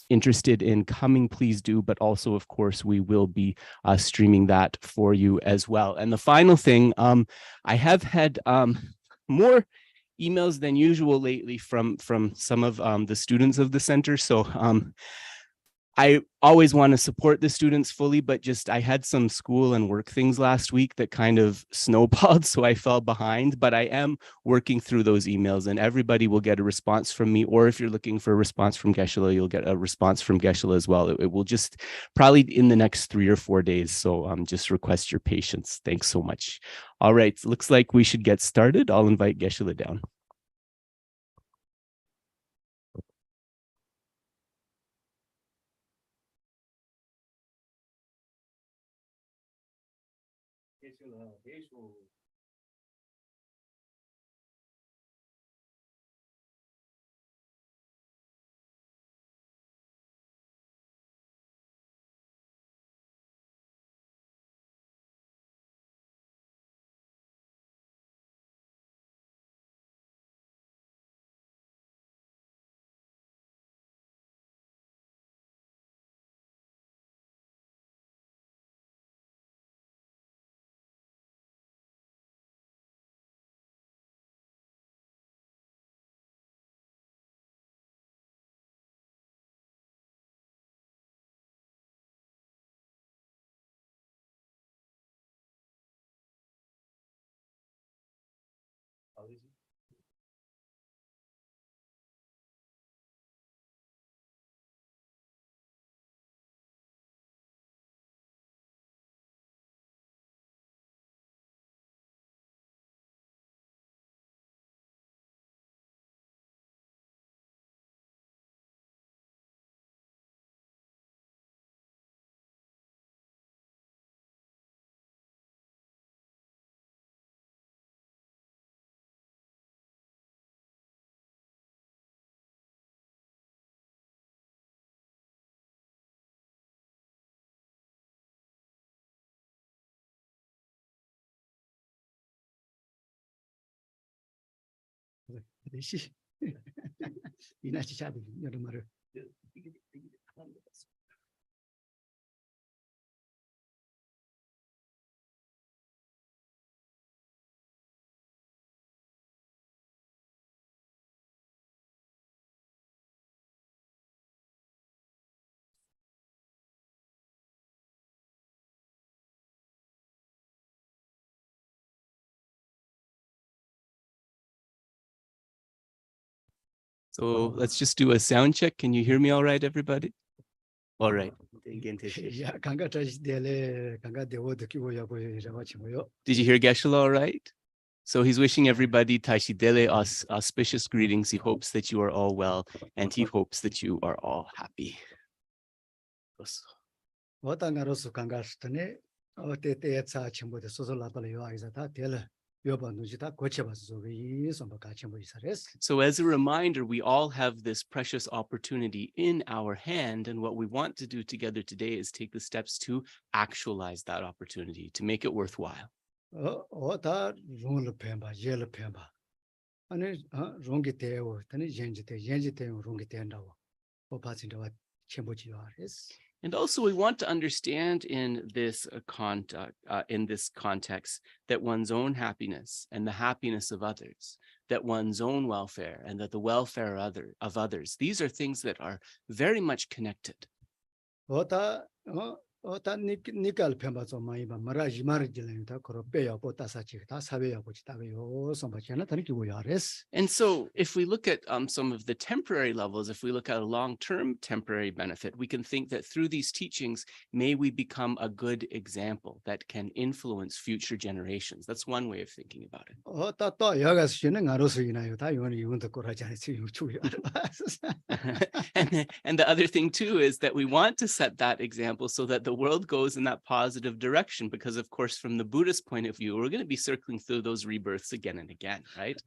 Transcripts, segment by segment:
interested in coming, please do. But also, of course, we will be streaming that for you as well. And the final thing, I have had more emails than usual lately from some of the students of the center. So I always want to support the students fully, but just I had some school and work things last week that kind of snowballed, so I fell behind. But I am working through those emails, and everybody will get a response from me. Or if you're looking for a response from Geshe, you'll get a response from Geshe as well. It will just probably in the next 3 or 4 days. So just request your patience. Thanks so much. All right, looks like we should get started. I'll invite Geshe down. So let's just do a sound check. Can you hear me all right, everybody? All right. Did you hear Geshe all right? So he's wishing everybody Taishidele auspicious greetings. He hopes that you are all well, and he hopes that you are all happy. So as a reminder, we all have this precious opportunity in our hand, and what we want to do together today is take the steps to actualize that opportunity, to make it worthwhile. And also, we want to understand in this context that one's own happiness and the happiness of others, that one's own welfare and that the welfare of others, these are things that are very much connected. And so if we look at some of the temporary levels, if we look at a long-term temporary benefit, we can think that through these teachings, may we become a good example that can influence future generations. That's one way of thinking about it. And the other thing too is that we want to set that example so that the world goes in that positive direction, because of course from the Buddhist point of view, we're going to be circling through those rebirths again and again, right?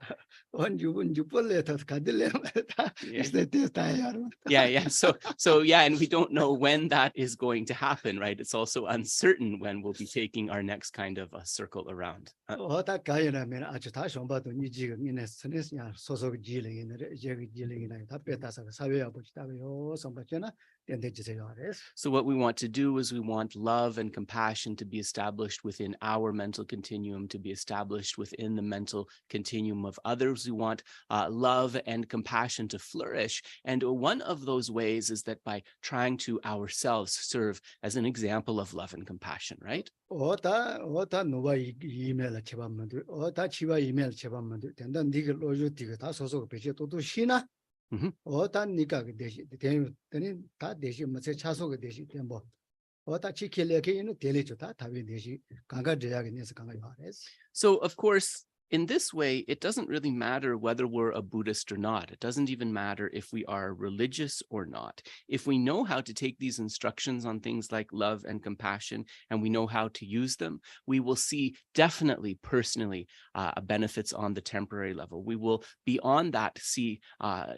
Yeah. So yeah, and we don't know when that is going to happen, right? It's also uncertain when we'll be taking our next kind of a circle around. So what we want to do is we want love and compassion to be established within our mental continuum, to be established within the mental continuum of others. We want love and compassion to flourish. And one of those ways is that by trying to ourselves serve as an example of love and compassion, right? 어다 누가 이메일 제반만들 어다 치와 이메일 제반만들 된다 니가 로주 디가 다 소소 배제 또도 시나 어다 니가 그 대시 되니 다 대시 뭐세 차소가 대시 뭐 어다 치킬레게 있는 대리죠 다 답이 대시 강가 제약이 내서 강가 말했어. So of course, in this way, it doesn't really matter whether we're a Buddhist or not. It doesn't even matter if we are religious or not. If we know how to take these instructions on things like love and compassion, and we know how to use them, we will see definitely personally benefits on the temporary level. We will beyond that see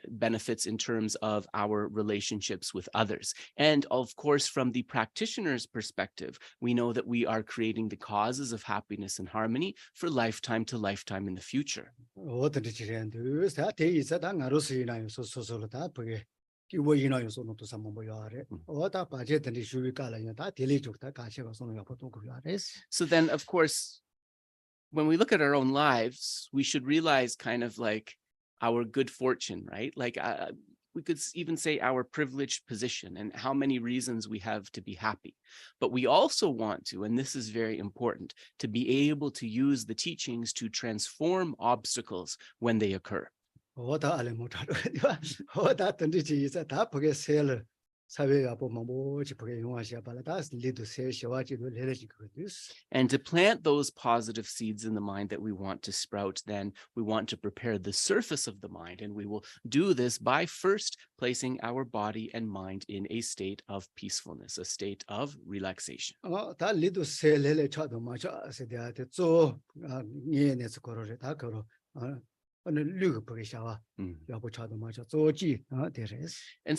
benefits in terms of our relationships with others. And of course, from the practitioner's perspective, we know that we are creating the causes of happiness and harmony for lifetime to lifetime in the future. 어떤 지ren도 다 대이사 다 나로스이나요 소소소로 다 그게 기워이나요 소노도 삼모야래 어다 바제든지 슈비깔아요 다 딜리족 다 가시가 소노야 보통 그야래. So then of course, when we look at our own lives, we should realize kind of like our good fortune, right? Like we could even say our privileged position and how many reasons we have to be happy. But we also want to, and this is very important, to be able to use the teachings to transform obstacles when they occur. 어다 알레 못하러 어다 던지지 이사 다 보게 셀 사회가 보면 뭐지 보게 용하시야 발다 리도 셀 시와지도 레레지 그거스. And to plant those positive seeds in the mind that we want to sprout, then we want to prepare the surface of the mind. And we will do this by first placing our body and mind in a state of peacefulness, a state of relaxation. 다 리도 셀 레레 차도 마저 세대한테 또 니에네스 거로래 다 거로 And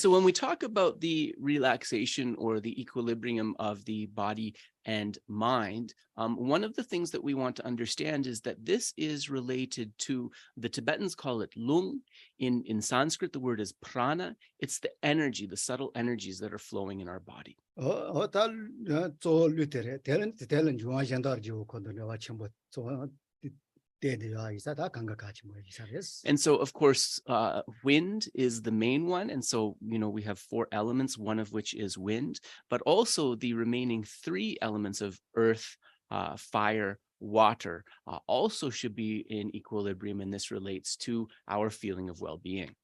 so when we talk about the relaxation or the equilibrium of the body and mind, one of the things that we want to understand is that this is related to, the Tibetans call it lung. In Sanskrit, the word is prana. It's the energy, the subtle energies that are flowing in our body. And so, of course, wind is the main one. And so, we have 4 elements, one of which is wind, but also the remaining 3 elements of earth, fire, water also should be in equilibrium. And this relates to our feeling of well-being.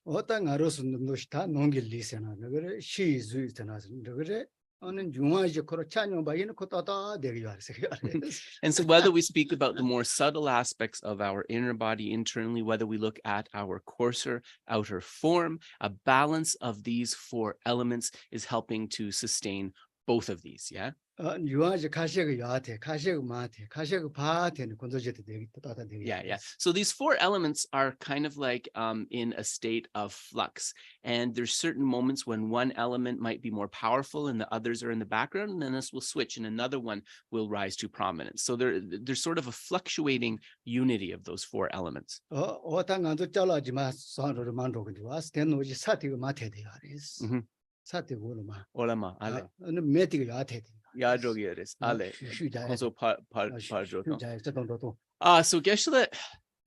And so whether we speak about the more subtle aspects of our inner body internally, whether we look at our coarser outer form, a balance of these 4 elements is helping to sustain both of these, yeah? Yeah. So these 4 elements are kind of like in a state of flux. And there's certain moments when one element might be more powerful and the others are in the background, and then this will switch and another one will rise to prominence. So there's sort of a fluctuating unity of those 4 elements. Olama, ale. So Geshe, let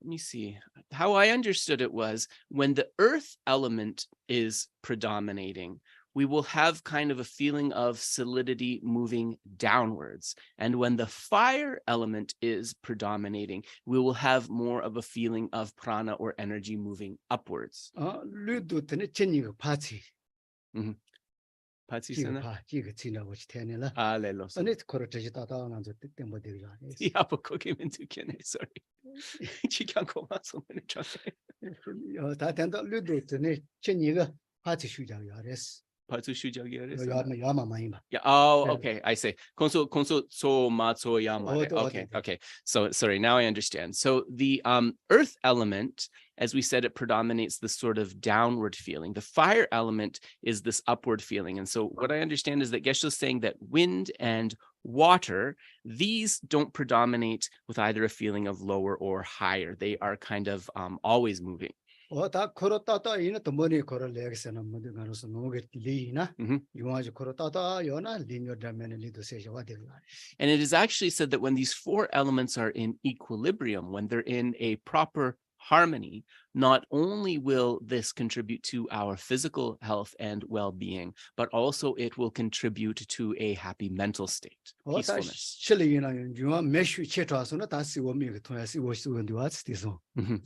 me see. How I understood it was when the earth element is predominating, we will have kind of a feeling of solidity moving downwards. And when the fire element is predominating, we will have more of a feeling of prana or energy moving upwards. Yeah. Oh, okay. I say. Okay. So sorry. Now I understand. So the earth element, as we said, it predominates this sort of downward feeling. The fire element is this upward feeling. And so what I understand is that Geshe is saying that wind and water, these don't predominate with either a feeling of lower or higher. They are kind of always moving. 다 걸었다다 이는 또 머리 걸을 내겠어나 뭐도 가서 노게 리나 유아지 걸었다다 요나 리뉴다면 리도 세셔와 되고. And it is actually said that when these four elements are in equilibrium, when they're in a proper harmony, not only will this contribute to our physical health and well-being, but also it will contribute to a happy mental state, peacefulness. 실리나 유아 메슈 체트와서는 다시 오미가 통해서 오시는 디와스 디소.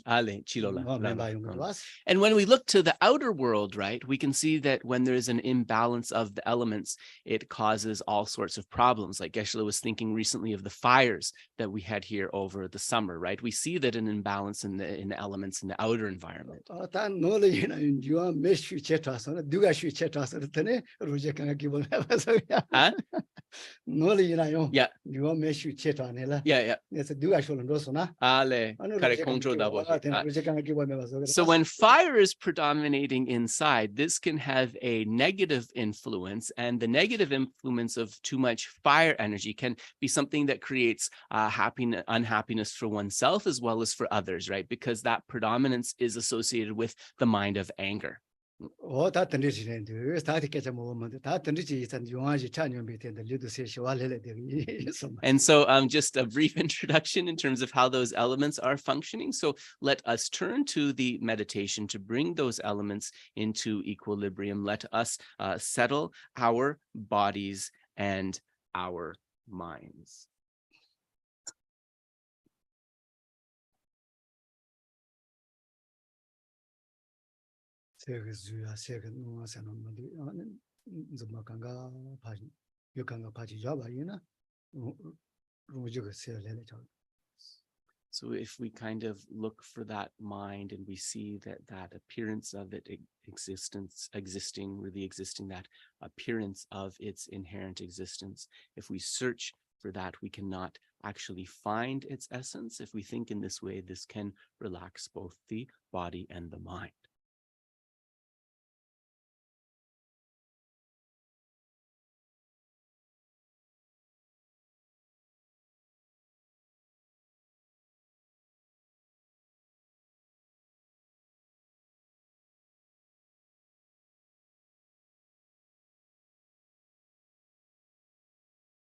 Ale, chilola, 멤버 lala. 용거 디와스. And when we look to the outer world, right, we can see that when there's an imbalance of the elements, it causes all sorts of problems. Like Geshe was thinking recently of the fires that we had here over the summer, right? We see that an imbalance in the elements in the outer environment. 다 놀이나 유아 메슈 체트와서는 누가 슈 체트와서는 되네 로제가 기본 해봐서. 놀이나요. Yeah. 유아 메슈 체트와네라. Yeah. 그래서 누가 쇼는 로소나. Ale, kare control double. 로제가 기본 해봐서. So when fire is predominating inside, this can have a negative influence, and the negative influence of too much fire energy can be something that creates unhappiness for oneself as well as for others, right? Because that predominance is associated with the mind of anger. 다 던지시는데 다 듣게자 모으면 다 던지지 있던 용아지 찬용비 된다 리도 세시와 레레 되기. And so just a brief introduction in terms of how those elements are functioning. So let us turn to the meditation to bring those elements into equilibrium. Let us settle our bodies and our minds. 세계 주야 세계 누아서는 뭐디 좀 강가 바지 요강가 바지 잡아이나 로지가 세레레 저. So if we kind of look for that mind and we see that appearance of it existing, really existing, that appearance of its inherent existence, if we search for that, we cannot actually find its essence. If we think in this way, this can relax both the body and the mind.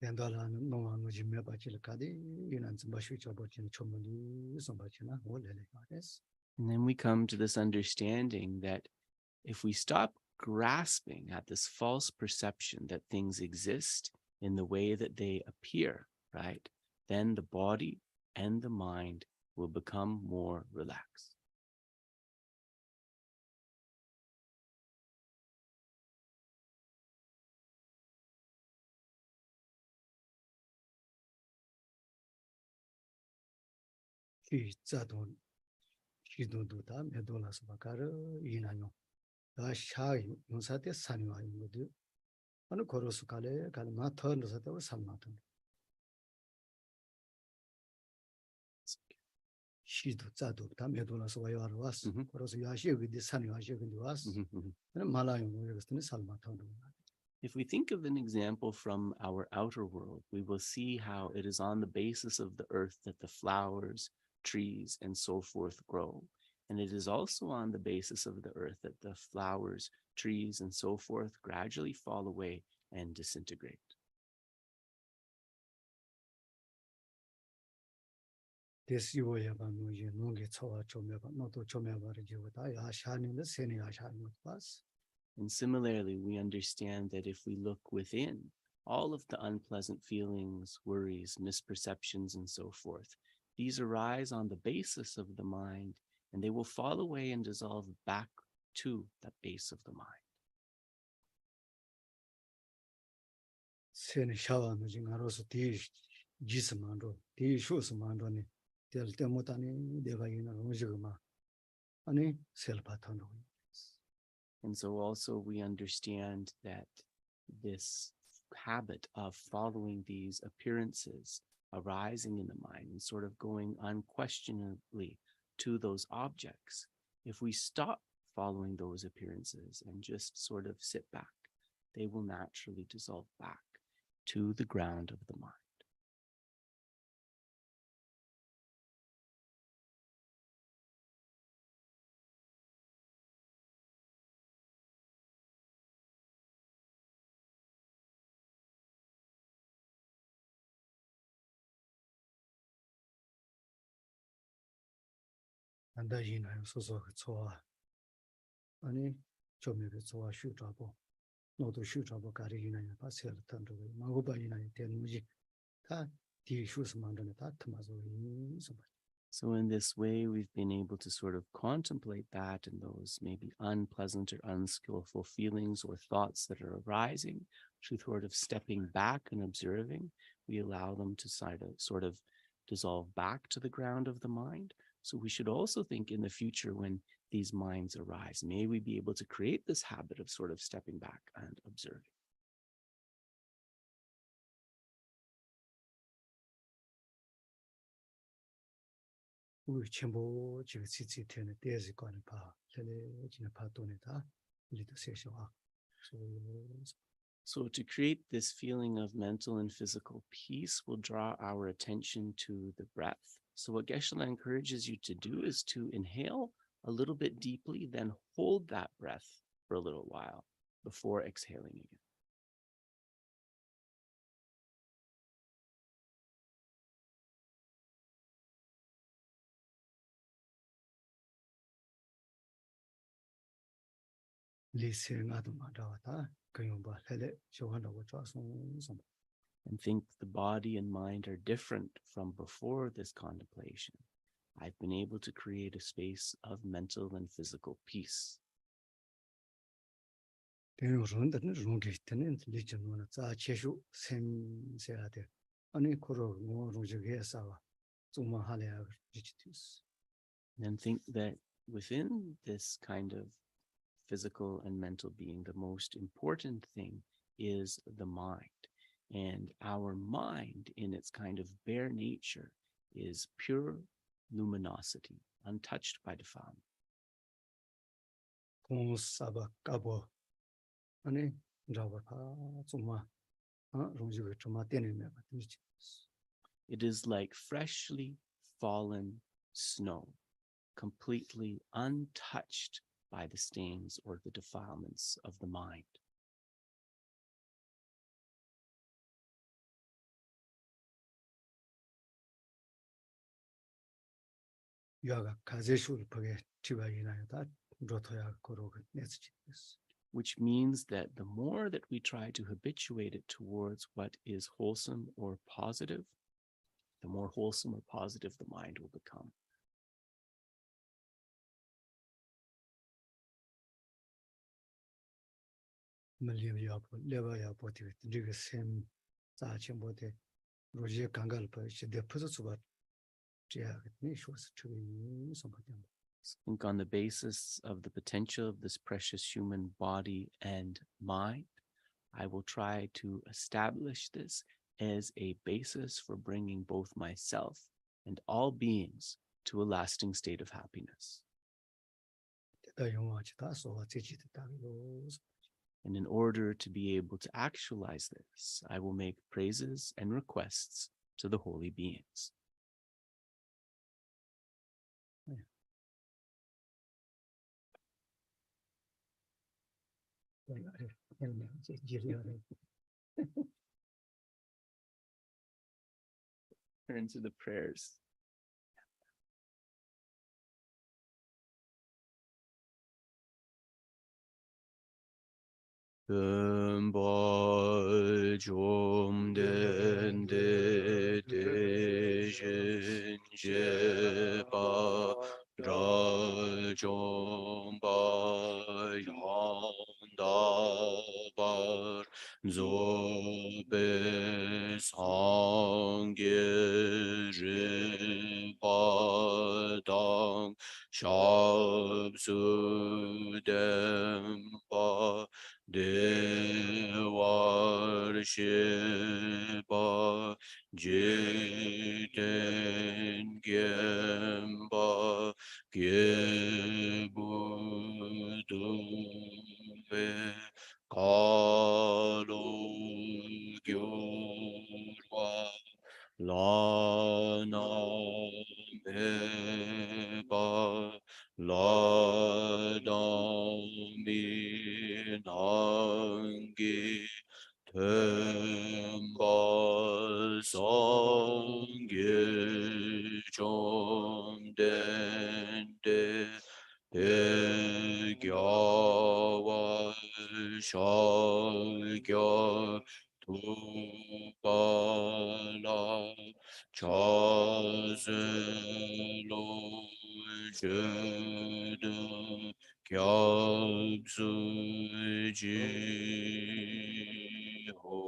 된다라는 농왕의 짐에 바칠 까디 이난 좀 마시 잡아진 전문이 선바치나 원래는 말했어. And then we come to this understanding that if we stop grasping at this false perception that things exist in the way that they appear, right, then the body and the mind will become more relaxed. 자돈 기도도다 메돌라서 바카르 이나뇨 다 샤이 용사데 산이와 이거도 어느 거로스 갈에 갈마 턴도서도 산마던 시도 자도다 메돌라서 와요하러 왔어 거로스 야시에게 산이와 야시에게 왔어 말라용 여기서는 살마턴도. If we think of an example from our outer world, we will see how it is on the basis of the earth that the flowers, trees, and so forth grow. And it is also on the basis of the earth that the flowers, trees, and so forth gradually fall away and disintegrate. And similarly, we understand that if we look within, all of the unpleasant feelings, worries, misperceptions, and so forth, these arise on the basis of the mind, and they will fall away and dissolve back to the base of the mind. And so also we understand that this habit of following these appearances arising in the mind and sort of going unquestionably to those objects, if we stop following those appearances and just sort of sit back, they will naturally dissolve back to the ground of the mind. 간다 이나요 소소 좋아 아니 좀이 좋아 쉬자고 너도 쉬자고 가리 이나요 파세를 탄도 마고바 이나요 되는지 다 뒤슈스 만드는 다 트마서 있어. So in this way, we've been able to sort of contemplate that and those maybe unpleasant or unskillful feelings or thoughts that are arising, through sort of stepping back and observing. We allow them to sort of dissolve back to the ground of the mind. So we should also think in the future when these minds arise, may we be able to create this habit of sort of stepping back and observing. 우리 전부 지금 시스템에 대해서 관해 봐. 전에 지금 파도네다. 우리도 세셔와. So to create this feeling of mental and physical peace will draw our attention to the breath. So what Geshe encourages you to do is to inhale a little bit deeply, then hold that breath for a little while before exhaling again. And think the body and mind are different from before this contemplation. I've been able to create a space of mental and physical peace. And think that within this kind of physical and mental being, the most important thing is the mind. And our mind, in its kind of bare nature, is pure luminosity, untouched by defilement. It is like freshly fallen snow, completely untouched by the stains or the defilements of the mind. Which means that the more that we try to habituate it towards what is wholesome or positive, the more wholesome or positive the mind will become. Think on the basis of the potential of this precious human body and mind, I will try to establish this as a basis for bringing both myself and all beings to a lasting state of happiness. And in order to be able to actualize this, I will make praises and requests to the holy beings. Turn to the prayers. Bal jom den de jin je pa ra jom ba yan da bar zo be sang ge re pa dang shab su dem pa de worship jiten gemba gebudu ve kalu gyurwa lana meba ladami nangi tembal songye chom dende kyo tu pa la cha se lo je de kya su ji ho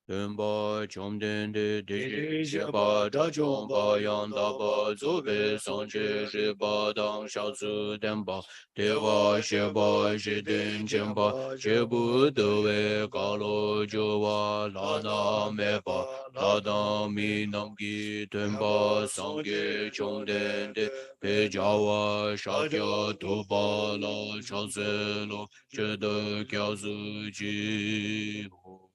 Tenpa chomden de deje shepa da chompa yang tapa zobe sanje shepa dang shao su tenpa dewa shepa shiden chenpa shepu dewe kalo jowa lada mepa lada mi namgi tenpa sangye chomden de pe jawa shakya tupa la shase lo chede kya su ji ho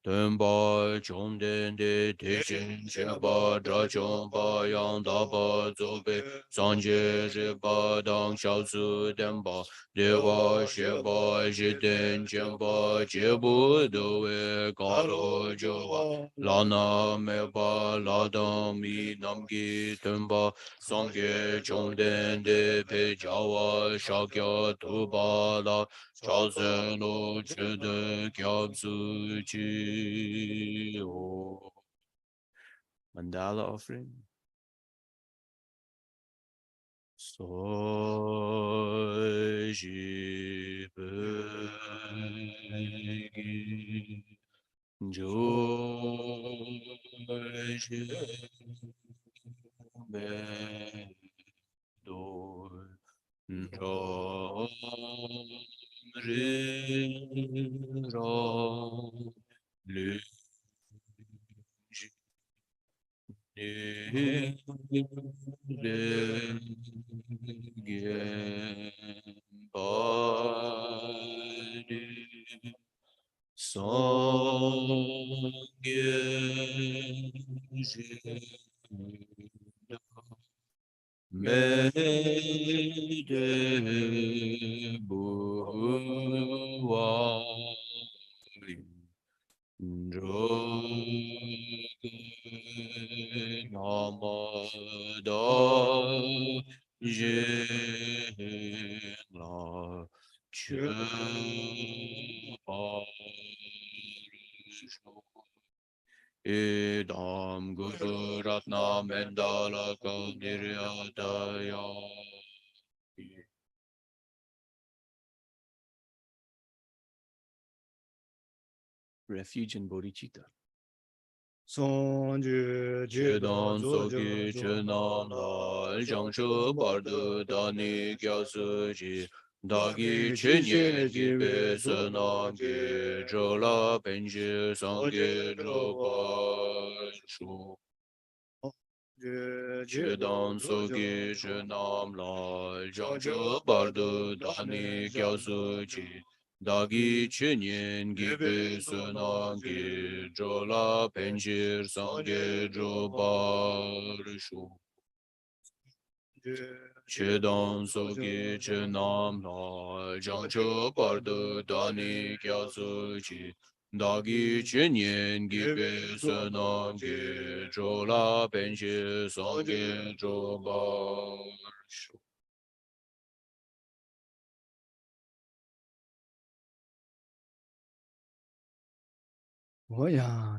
Tenpa chomden de techen shepa dra chompa yang tapa zobe sanje shepa dang shao su tenpa dewa shepa jiten chenpa chebu dewe karo jowa lana mepa lada mi namgi tenpa sangye chomden de pe jawa shakya tupa la Chasen lo chede kyab su chi o. Mandala offering. So ji pe gi jo ji be do ro ri ro lu me de bu wa Namada Jela Idam Guru Ratna Mendala Kandiryataya Refuge in bodhicitta. Chedan soki chenan la jangshe barde dani gyalse ji dagi chenye gibe senangi jola penje sangi joba shu Chedan soki chenam la jangshe barde dani gyalse ji Dagi chenyen gibe senangi jola penjir sange jobar shu. Chedan sogi chenam la jangche barde dani kya suchi. Dagi chenyen gibe senangi jola penjir sange jobar shu.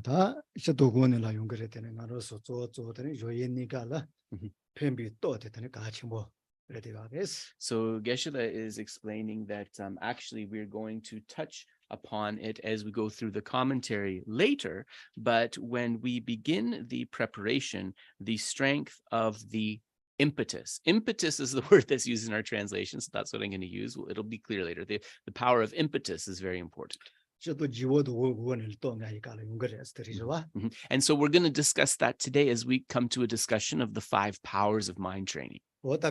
다 시도고는 라 용거래 되는 나로서 되는 요인니까라 펜비 또 되는 같이 뭐 So Geshe is explaining that actually we're going to touch upon it as we go through the commentary later, but when we begin the preparation, the strength of the impetus is the word that's used in our translation, so that's what I'm going to use. It'll be clear later. The power of impetus is very important. And so we're going to discuss that today as we come to a discussion of the 5 powers of mind training. And so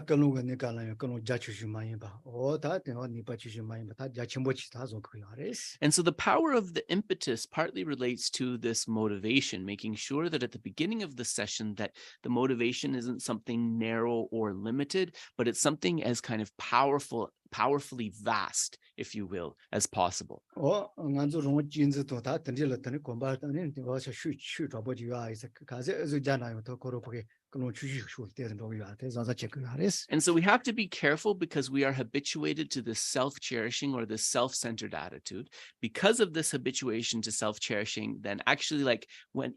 the power of the impetus partly relates to this motivation, making sure that at the beginning of the session that the motivation isn't something narrow or limited, but it's something as kind of powerful powerfully vast, if you will, as possible. nganzo rong jinzi to ta tandi la tani komba tani wa sha shu zhabo ji ya isa ka ze zu jana yo to koro pake kono chu shu de ro ya te za che ya res. And so we have to be careful because we are habituated to this self-cherishing or this self-centered attitude. Because of this habituation to self-cherishing, then actually like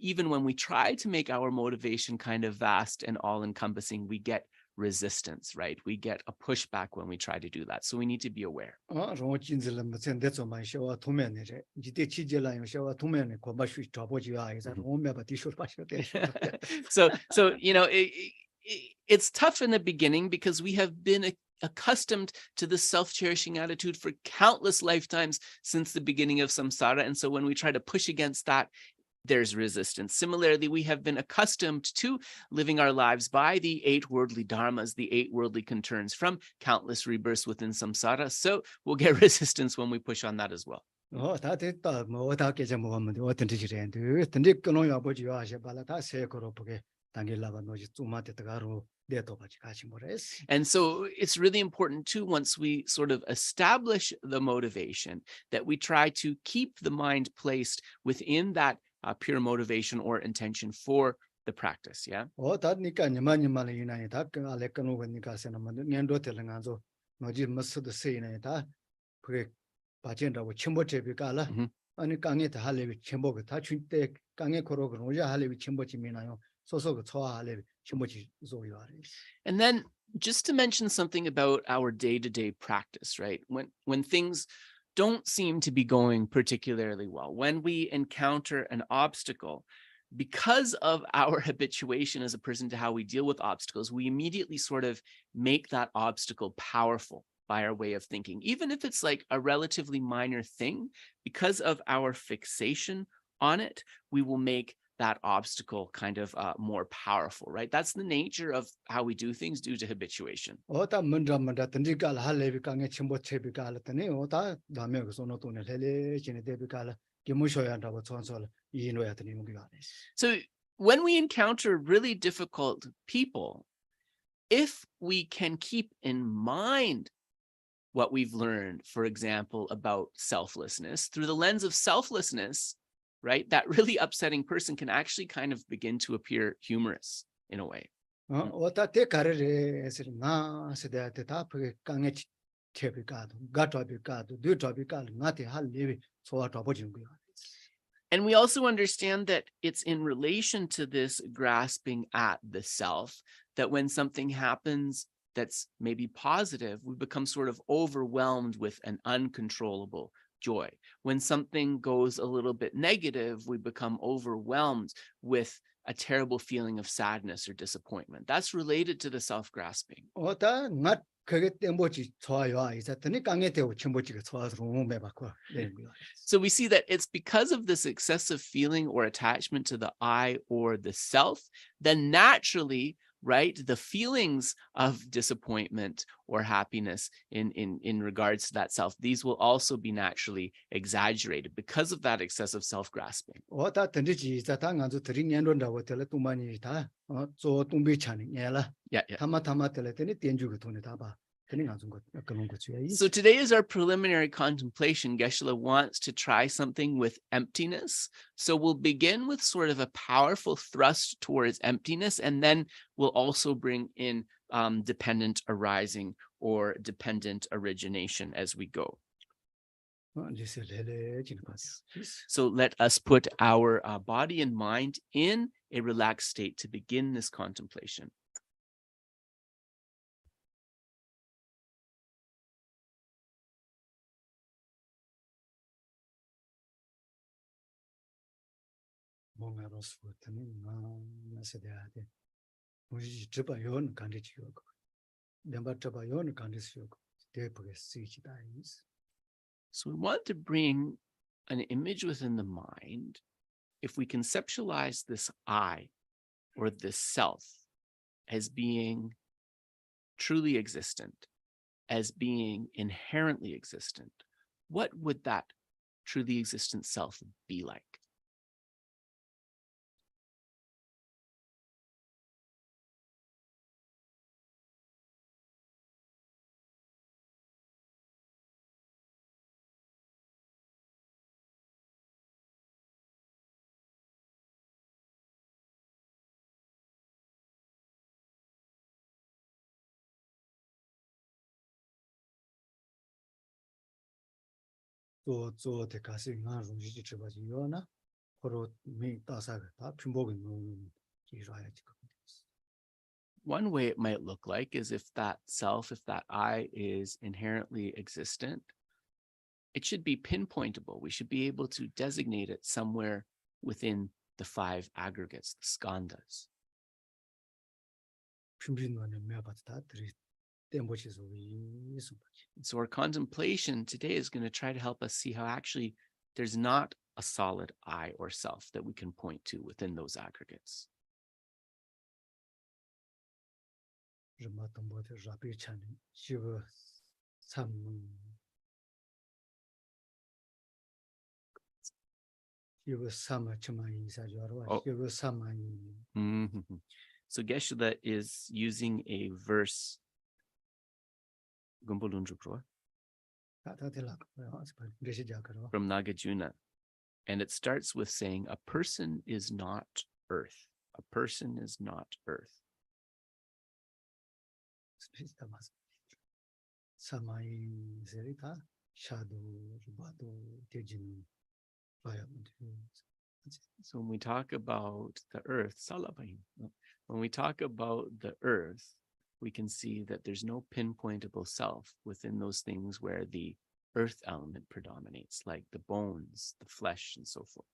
even when we try to make our motivation kind of vast and all-encompassing, we get resistance, right? We get a pushback when we try to do that. So we need to be aware. Rong jinzi la ma chen de zo ma sha wa tu men ne re. Ji de chi je la yo sha wa tu men ne komba shu zhabo ji ya isa rong me ba di shu ba shu de. So you know, it's tough in the beginning because we have been accustomed to the self-cherishing attitude for countless lifetimes since the beginning of samsara. And so when we try to push against that, there's resistance. Similarly, we have been accustomed to living our lives by the 8 worldly dharmas, the 8 worldly concerns from countless rebirths within samsara. So we'll get resistance when we push on that as well. Ta te ta mo ta ke je mo ma de tandi ji ren de tandi kono ya bo ji ya sha ba la ta se koro pake tangi la ba no ji tu ma te ta ro de to ba ji ka chi mo res. And so it's really important too, once we sort of establish the motivation, that we try to keep the mind placed within that pure motivation or intention for the practice. Yeah. Ta ni ka ni ma le ina ta ka ale kono ga ni ka se na ma ngen do te la nga zo no ji ma su de se ina ta pake ba jen da wo chimbo che bi ka la ani ka nge ta ha le bi chimbo ga ta chun te ka nge koro ga no ja ha le bi chimbo chi mi na yo so so ga cho ha le bi chimbo chi zo yo res. And then just to mention something about our day-to-day practice, right? When things don't seem to be going particularly well, when we encounter an obstacle, because of our habituation as a person to how we deal with obstacles, we immediately sort of make that obstacle powerful by our way of thinking. Even if it's like a relatively minor thing, because of our fixation on it, we will make that obstacle kind of more powerful, right? That's the nature of how we do things due to habituation. Ta manda tandi ka la ha le bi ka nge chimbo che bi ka la tani ta da me ga so no to ne le chi ne de bi ka la ki mu sho ya da bo chon so la yi no ya tani mu ga res. So when we encounter really difficult people, if we can keep in mind what we've learned, for example, about selflessness, through the lens of selflessness, right, that really upsetting person can actually kind of begin to appear humorous in a way. Ta te ka re se na se de te ta pake ka nge che bi ka do ga to bi ka do du to bi ka nga te ha le bi so wa to bo jin ga. And we also understand that it's in relation to this grasping at the self that when something happens that's maybe positive, we become sort of overwhelmed with an uncontrollable joy. When something goes a little bit negative, we become overwhelmed with a terrible feeling of sadness or disappointment. That's related to the self-grasping. Ta nga kage tembo chi cho yo isa tani ka nge te wo chimbo chi ga cho ro me ba ko le mi. So we see that it's because of this excessive feeling or attachment to the I or the self, then naturally, right, the feelings of disappointment or happiness in regards to that self, these will also be naturally exaggerated because of that excessive self-grasping. Ta tandi ji ta ta nga zo tri ngen ron da wo te la tu ma ni ta zo tung bi chan ni la. Yeah. Tama te la tani tien ju ga to ne ta ba. Tani nga zo ga ka long ko chu ya. So today is our preliminary contemplation. Geshe wants to try something with emptiness. So we'll begin with sort of a powerful thrust towards emptiness, and then we'll also bring in dependent arising or dependent origination as we go. So let us put our body and mind in a relaxed state to begin this contemplation. So we want to bring an image within the mind. If we conceptualize this I or this self as being truly existent, as being inherently existent, what would that truly existent self be like? 做的가서 나容易去吧就呢或者没大啥个他拼搏跟就说呀这个 One way it might look like is if that self, if that I is inherently existent, it should be pinpointable. We should be able to designate it somewhere within the 5 aggregates, the skandhas. 핀핀만에 매바다 들이 땜보치서 이서 So our contemplation today is going to try to help us see how actually there's not a solid I or self that we can point to within those aggregates. 르마 동보데 라비 찬 시버 참 시버 사마 chama이 사조로 Oh. 시버 사마이 Mhm. So Geshe is using a verse 다다들라 그래시자 그러 from Nagarjuna, and it starts with saying, a person is not earth. A person is not earth. 스피스다 마스 사마이 세리타 샤도 바도 대진 바야문데 So when we talk about the earth, when we talk about the earth, we can see that there's no pinpointable self within those things where the earth element predominates, like the bones, the flesh, and so forth.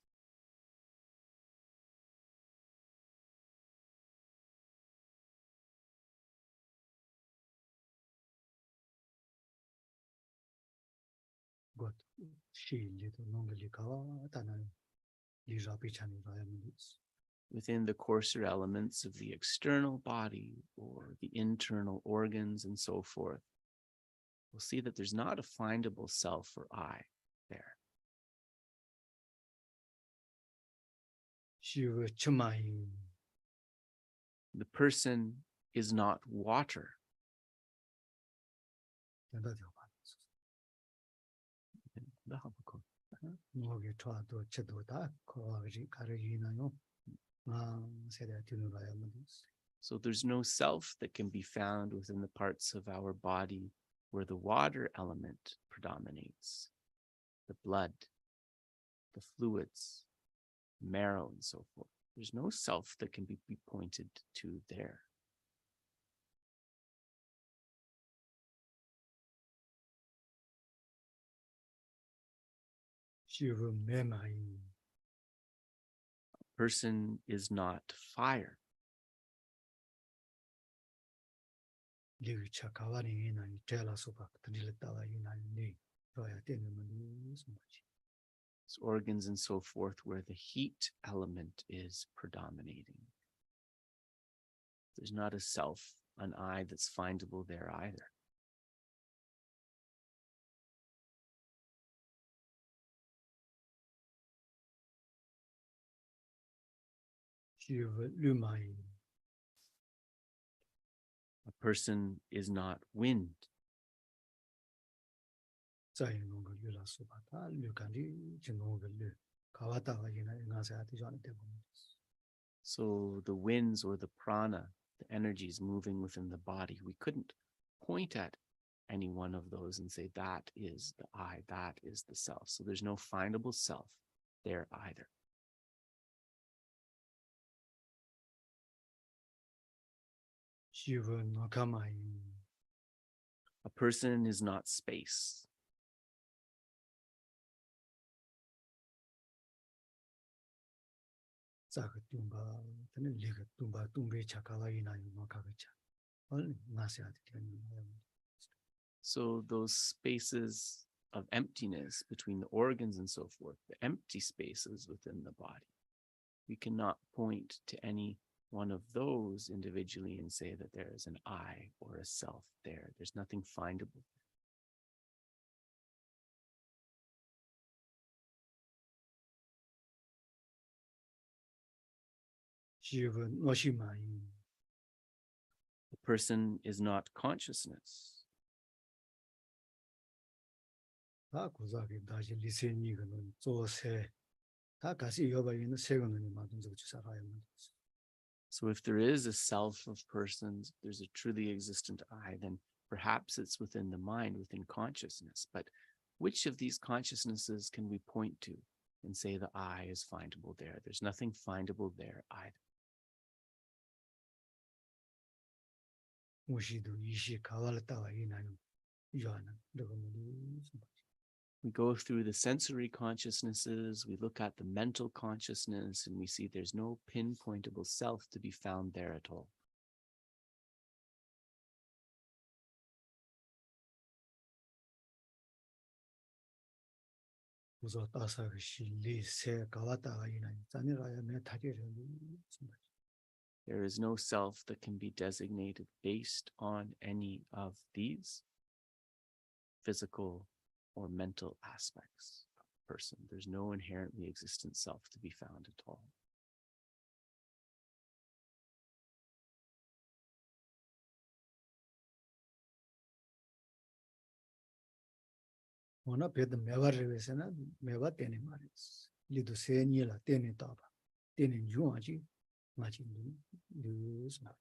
곧 시리도 농글리가 다나 리라비 찬이 바야문데 Within the coarser elements of the external body or the internal organs and so forth, we'll see that there's not a findable self or I there. 시버 chama이 The person is not water. 된다죠 뭐게 좋아도 쳐도 다 거기 가르기나요 세대 뒤는 바야문데 So there's no self that can be found within the parts of our body where the water element predominates, the blood, the fluids, marrow, and so forth. There's no self that can be pointed to there. 시버 매마이 Person is not fire. 리그 체카와니 이나이 텔라소바 드릴다와 이나이 로야 되는 숨지 It's organs and so forth where the heat element is predominating. There's not a self, an I that's findable there either. 시버 류마이 A person is not wind. 자이는 거 류라소바다 류간리 진노가 류 가와다가 이나이 나사한테 전에 되고 So the winds or the prana, the energies moving within the body, we couldn't point at any one of those and say that is the I, that is the self. So there's no findable self there either. 시버 노카마이 A person is not space. 자그 뚱바 되는 리그 뚱바 뚱베 체카와 이나이 노카가차 얼 나사한테 되는 So those spaces of emptiness between the organs and so forth, the empty spaces within the body, we cannot point to any one of those individually and say that there is an I or a self there. There's nothing findable. 시버 노시마이 The person is not consciousness. 다 고자기 다시 리세니가는 조세 다 같이 여바이는 세거는 맞은 적 주사라요. So if there is a self of persons, there's a truly existent I, then perhaps it's within the mind, within consciousness. But which of these consciousnesses can we point to and say the I is findable there? There's nothing findable there either. 无西度一西卡瓦了大瓦伊南远呢，这个么的。 We go through the sensory consciousnesses, we look at the mental consciousness, and we see there's no pinpointable self to be found there at all. 我说大萨个是历史卡瓦大瓦伊南，咱那个也没他这人什么。 There is no self that can be designated based on any of these physical or mental aspects of a person. There's no inherently existent self to be found at all. 我那别的没法认为是那没法点的嘛的，里头3年了，点的大吧，点的用上去，那就有什么？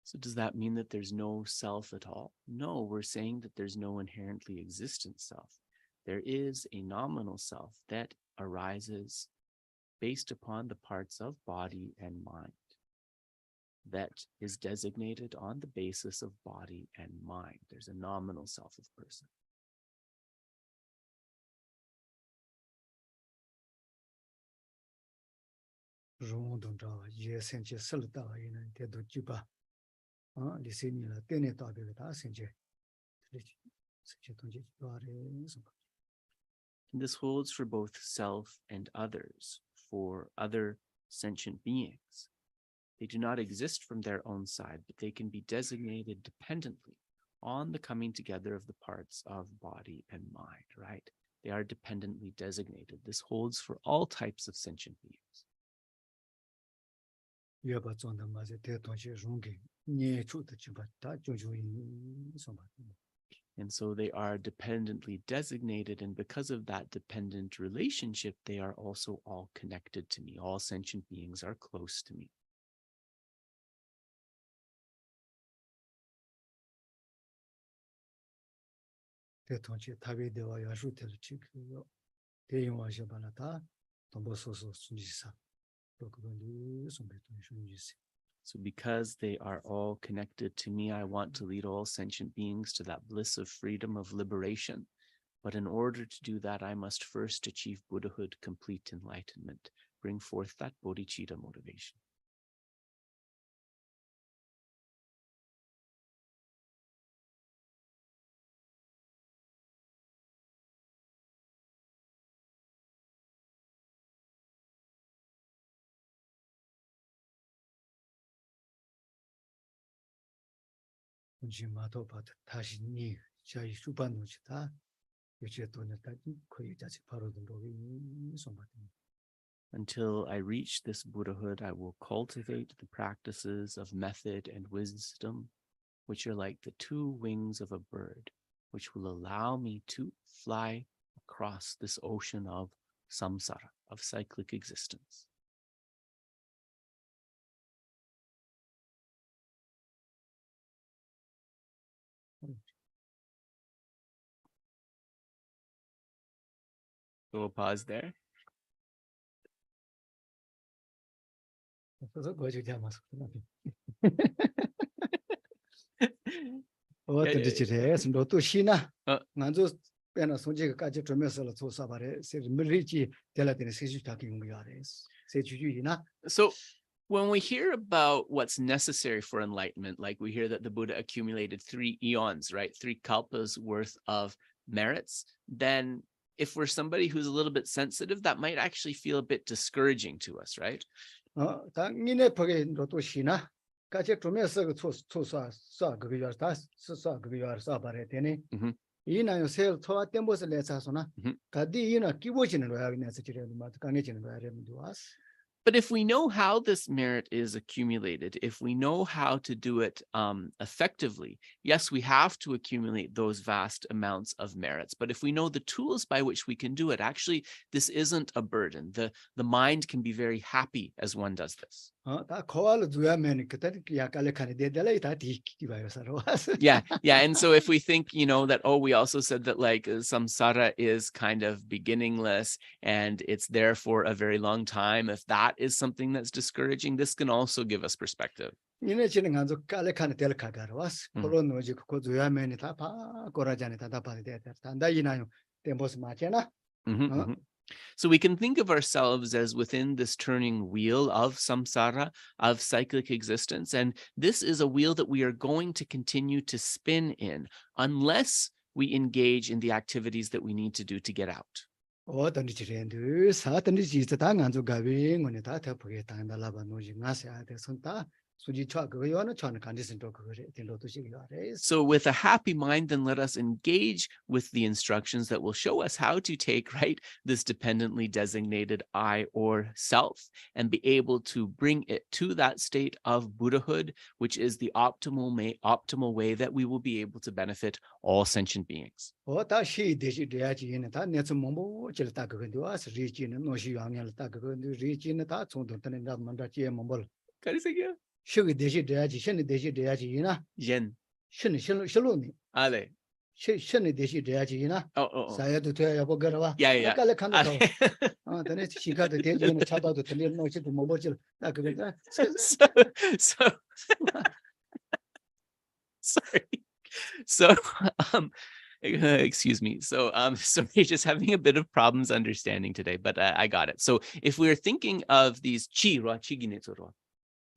So does that mean that there's no self at all? No, we're saying that there's no inherently existent self. There is a nominal self that arises based upon the parts of body and mind, that is designated on the basis of body and mind. There's a nominal self of person. 容动着也生气死了大瓦伊南，这都就把啊，历史年了，点的大别个大生气，生气东西大的什么？ And this holds for both self and others, for other sentient beings. They do not exist from their own side, but they can be designated dependently on the coming together of the parts of body and mind, right? They are dependently designated. This holds for all types of sentient beings. 也把装的嘛，这东西容给捏出的就把它就什么？ And so they are dependently designated. And because of that dependent relationship, they are also all connected to me. All sentient beings are close to me. 这东西他为的话要说的这个，电影往下把那他，同步说说顺序上，这个问题什么东西顺序上。 So because they are all connected to me, I want to lead all sentient beings to that bliss of freedom, of liberation. But in order to do that, I must first achieve Buddhahood, complete enlightenment, bring forth that bodhicitta motivation. Until I reach this Buddhahood, I will cultivate the practices of method and wisdom, which are like the 2 wings of a bird, which will allow me to fly across this ocean of samsara, of cyclic existence. So we'll pause there. So when we hear about what's necessary for enlightenment, like we hear that the Buddha accumulated 3 eons, right? 3 kalpas worth of merits, then if we're somebody who's a little bit sensitive, that might actually feel a bit discouraging to us, right? But if we know how this merit is accumulated, if we know how to do it effectively, yes, we have to accumulate those vast amounts of merits. But if we know the tools by which we can do it, actually, this isn't a burden. The mind can be very happy as one does this. 다 거할 두야면 그때 약간의 칸이 되달래 다 뒤기봐요 서로. Yeah, and so if we think, that, we also said that like samsara is kind of beginningless and it's there for a very long time, if that is something that's discouraging, this can also give us perspective. 이내 지는 간도 깔에 칸이 될 카가로 왔어. 그런 거지 그 두야면이 다 거라잖아 다 봐야 돼. 단다 이나요. 템보스 맞잖아. So we can think of ourselves as within this turning wheel of samsara, of cyclic existence. And this is a wheel that we are going to continue to spin in unless we engage in the activities that we need to do to get out. 어떤지 지ren들 사던지 지다 당한조 가빈 거네 다 대포게 당달라바 노지 나세야 돼선다 수지 쳐 그거 요는 저는 간디선도 그거래 된로도 시기라래. So with a happy mind, then let us engage with the instructions that will show us how to take, right, this dependently designated I or self and be able to bring it to that state of Buddhahood, which is the optimal way that we will be able to benefit all sentient beings. 다시 대시 돼야지는 다 내서 뭐뭐 절다 그건데 와서 리지는 노시 양을 다 그건데 리지는 다 총도는 다 만다 제 뭐뭘 Karisikia? 시기 대시 돼야지 신이 대시 돼야지나 Yen. 신이 실로니 Ale. 신이 대시 돼야지나 Oh. 사야도 돼야 보거라. Yeah. 아까래 칸도 전에 시가도 대지는 차바도 들리는 노시도 뭐뭐질 다 그건데 So sorry. So excuse me. So sorry, just having a bit of problems understanding today, but I got it. So if we're thinking of these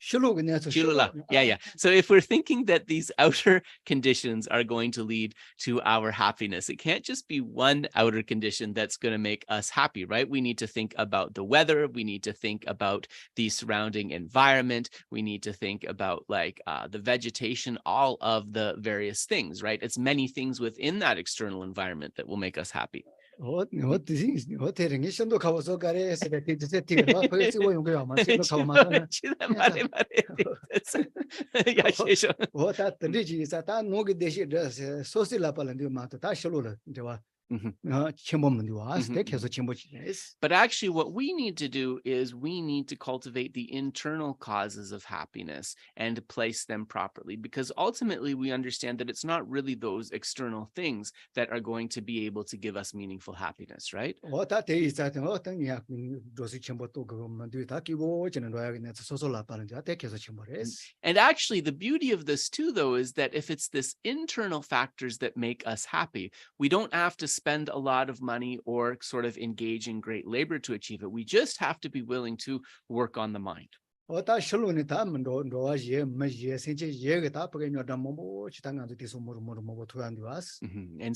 Chilula. Yeah. So if we're thinking that these outer conditions are going to lead to our happiness, it can't just be one outer condition that's going to make us happy, right? We need to think about the weather. We need to think about the surrounding environment. We need to think about like the vegetation, all of the various things, right? It's many things within that external environment that will make us happy. 어때링이 신도 가보서 가래서 베티드 세팅을 거기 쓰고 용 거야. 신도 가보 마서는 말해. 다 던지지 다 노게 대시 소실라발은데 마도 다 실로를 되와 But actually what we need to do is we need to cultivate the internal causes of happiness and place them properly, because ultimately we understand that it's not really those external things that are going to be able to give us meaningful happiness, right? And actually the beauty of this too, though, is that if it's this internal factors that make us happy, we don't have to spend a lot of money or sort of engage in great labor to achieve it. We just have to be willing to work on the mind. And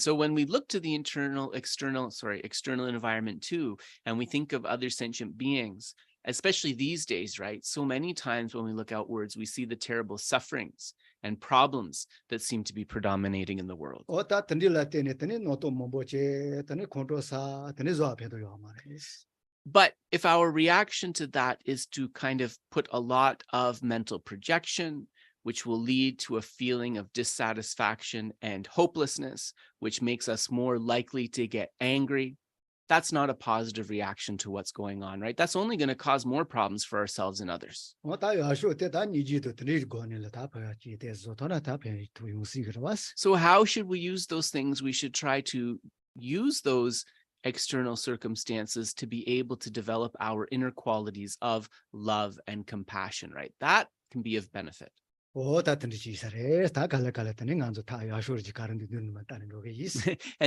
so when we look to the external environment too, and we think of other sentient beings, especially these days, right? So many times when we look outwards, we see the terrible sufferings and problems that seem to be predominating in the world. But if our reaction to that is to kind of put a lot of mental projection, which will lead to a feeling of dissatisfaction and hopelessness, which makes us more likely to get angry, that's not a positive reaction to what's going on, right? That's only going to cause more problems for ourselves and others. So how should we use those things? We should try to use those external circumstances to be able to develop our inner qualities of love and compassion, right? That can be of benefit. And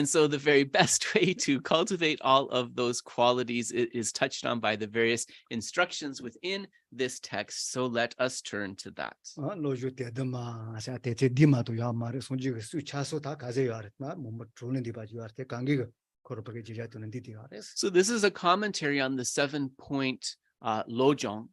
so the very best way to cultivate all of those qualities is touched on by the various instructions within this text. So let us turn to that. So this is a commentary on the 7-point lojong,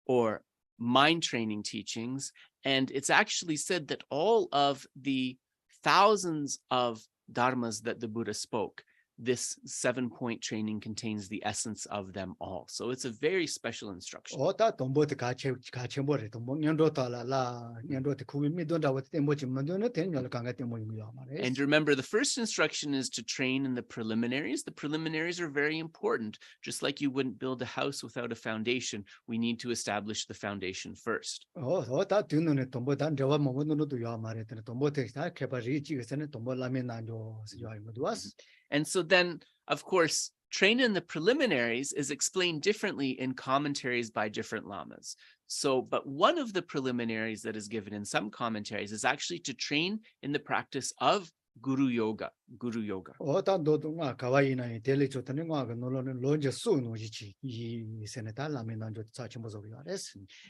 or mind training teachings. And it's actually said that all of the thousands of dharmas that the Buddha spoke, this 7-point training contains the essence of them all. So it's a very special instruction. 어다 동보트 같이 머리 동보 년도달라 년도트 구미 미돈다 wat tembo지 만도는 된열 강가 때문이야 말이야. And remember, the first instruction is to train in the preliminaries. The preliminaries are very important. Just like you wouldn't build a house without a foundation, we need to establish the foundation first. 어다 듣는 동보단 저와 뭐는도 야 말이야. 동보트 다 개발이 지게서는 동보 라면 나죠. And so then, of course, train in the preliminaries is explained differently in commentaries by different lamas. So, but one of the preliminaries that is given in some commentaries is actually to train in the practice of Guru Yoga. 어다 노동아 가와이나 델리 좋다는 거가 놀러는 론제 수노지치 이 세네다 라면 나죠. 자침보소리야.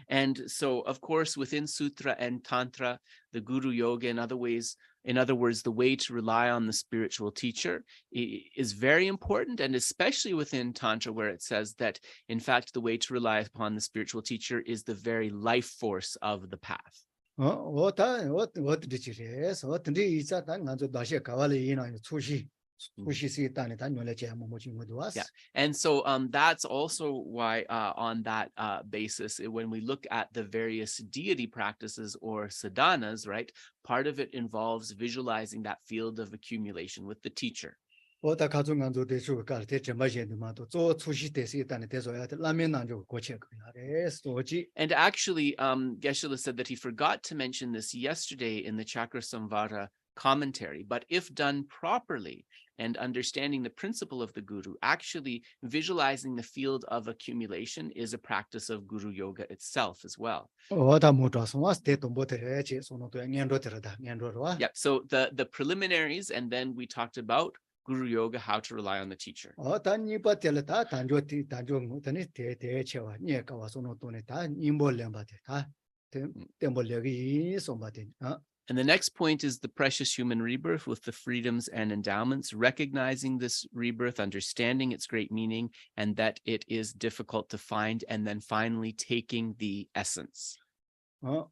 And so, of course, within Sutra and Tantra, the Guru Yoga, in other words, the way to rely on the spiritual teacher is very important, and especially within Tantra, where it says that, in fact, the way to rely upon the spiritual teacher is the very life force of the path. Yeah, and so that's also why on that basis, when we look at the various deity practices or sadhanas, right, part of it involves visualizing that field of accumulation with the teacher. And actually, Geshe said that he forgot to mention this yesterday in the Chakra Samvara commentary, but if done properly and understanding the principle of the Guru, actually visualizing the field of accumulation is a practice of Guru Yoga itself as well. Yeah, so the preliminaries, and then we talked about Guru Yoga, how to rely on the teacher. And the next point is the precious human rebirth with the freedoms and endowments, recognizing this rebirth, understanding its great meaning, and that it is difficult to find, and then finally taking the essence. So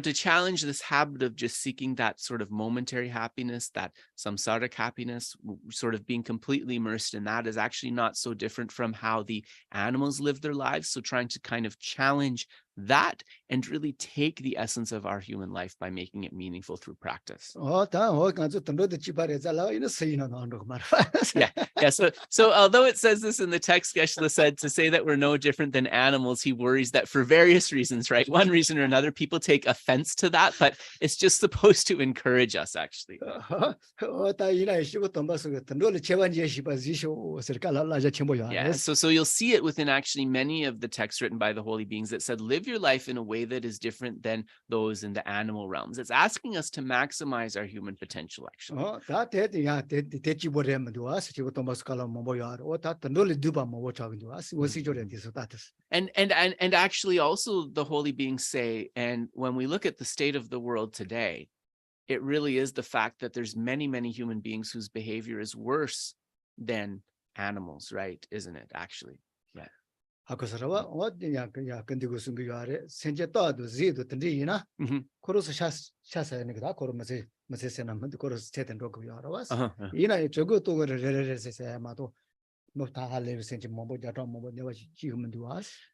to challenge this habit of just seeking that sort of momentary happiness, that samsaric happiness, sort of being completely immersed in that, is actually not so different from how the animals live their lives. So trying to kind of challenge that and really take the essence of our human life by making it meaningful through practice. Yeah. So although it says this in the text, Geshe said to say that we're no different than animals, he worries that for various reasons, right? One reason or another, people take offense to that, but it's just supposed to encourage us, actually. Yeah, so you'll see it within actually many of the texts written by the holy beings that said, live your life in a way that is different than those in the animal realms. It's asking us to maximize our human potential, actually. And actually also the holy beings say, and when we look at the state of the world today, it really is the fact that there's many, many human beings whose behavior is worse than animals, right? Isn't it, actually? Yeah.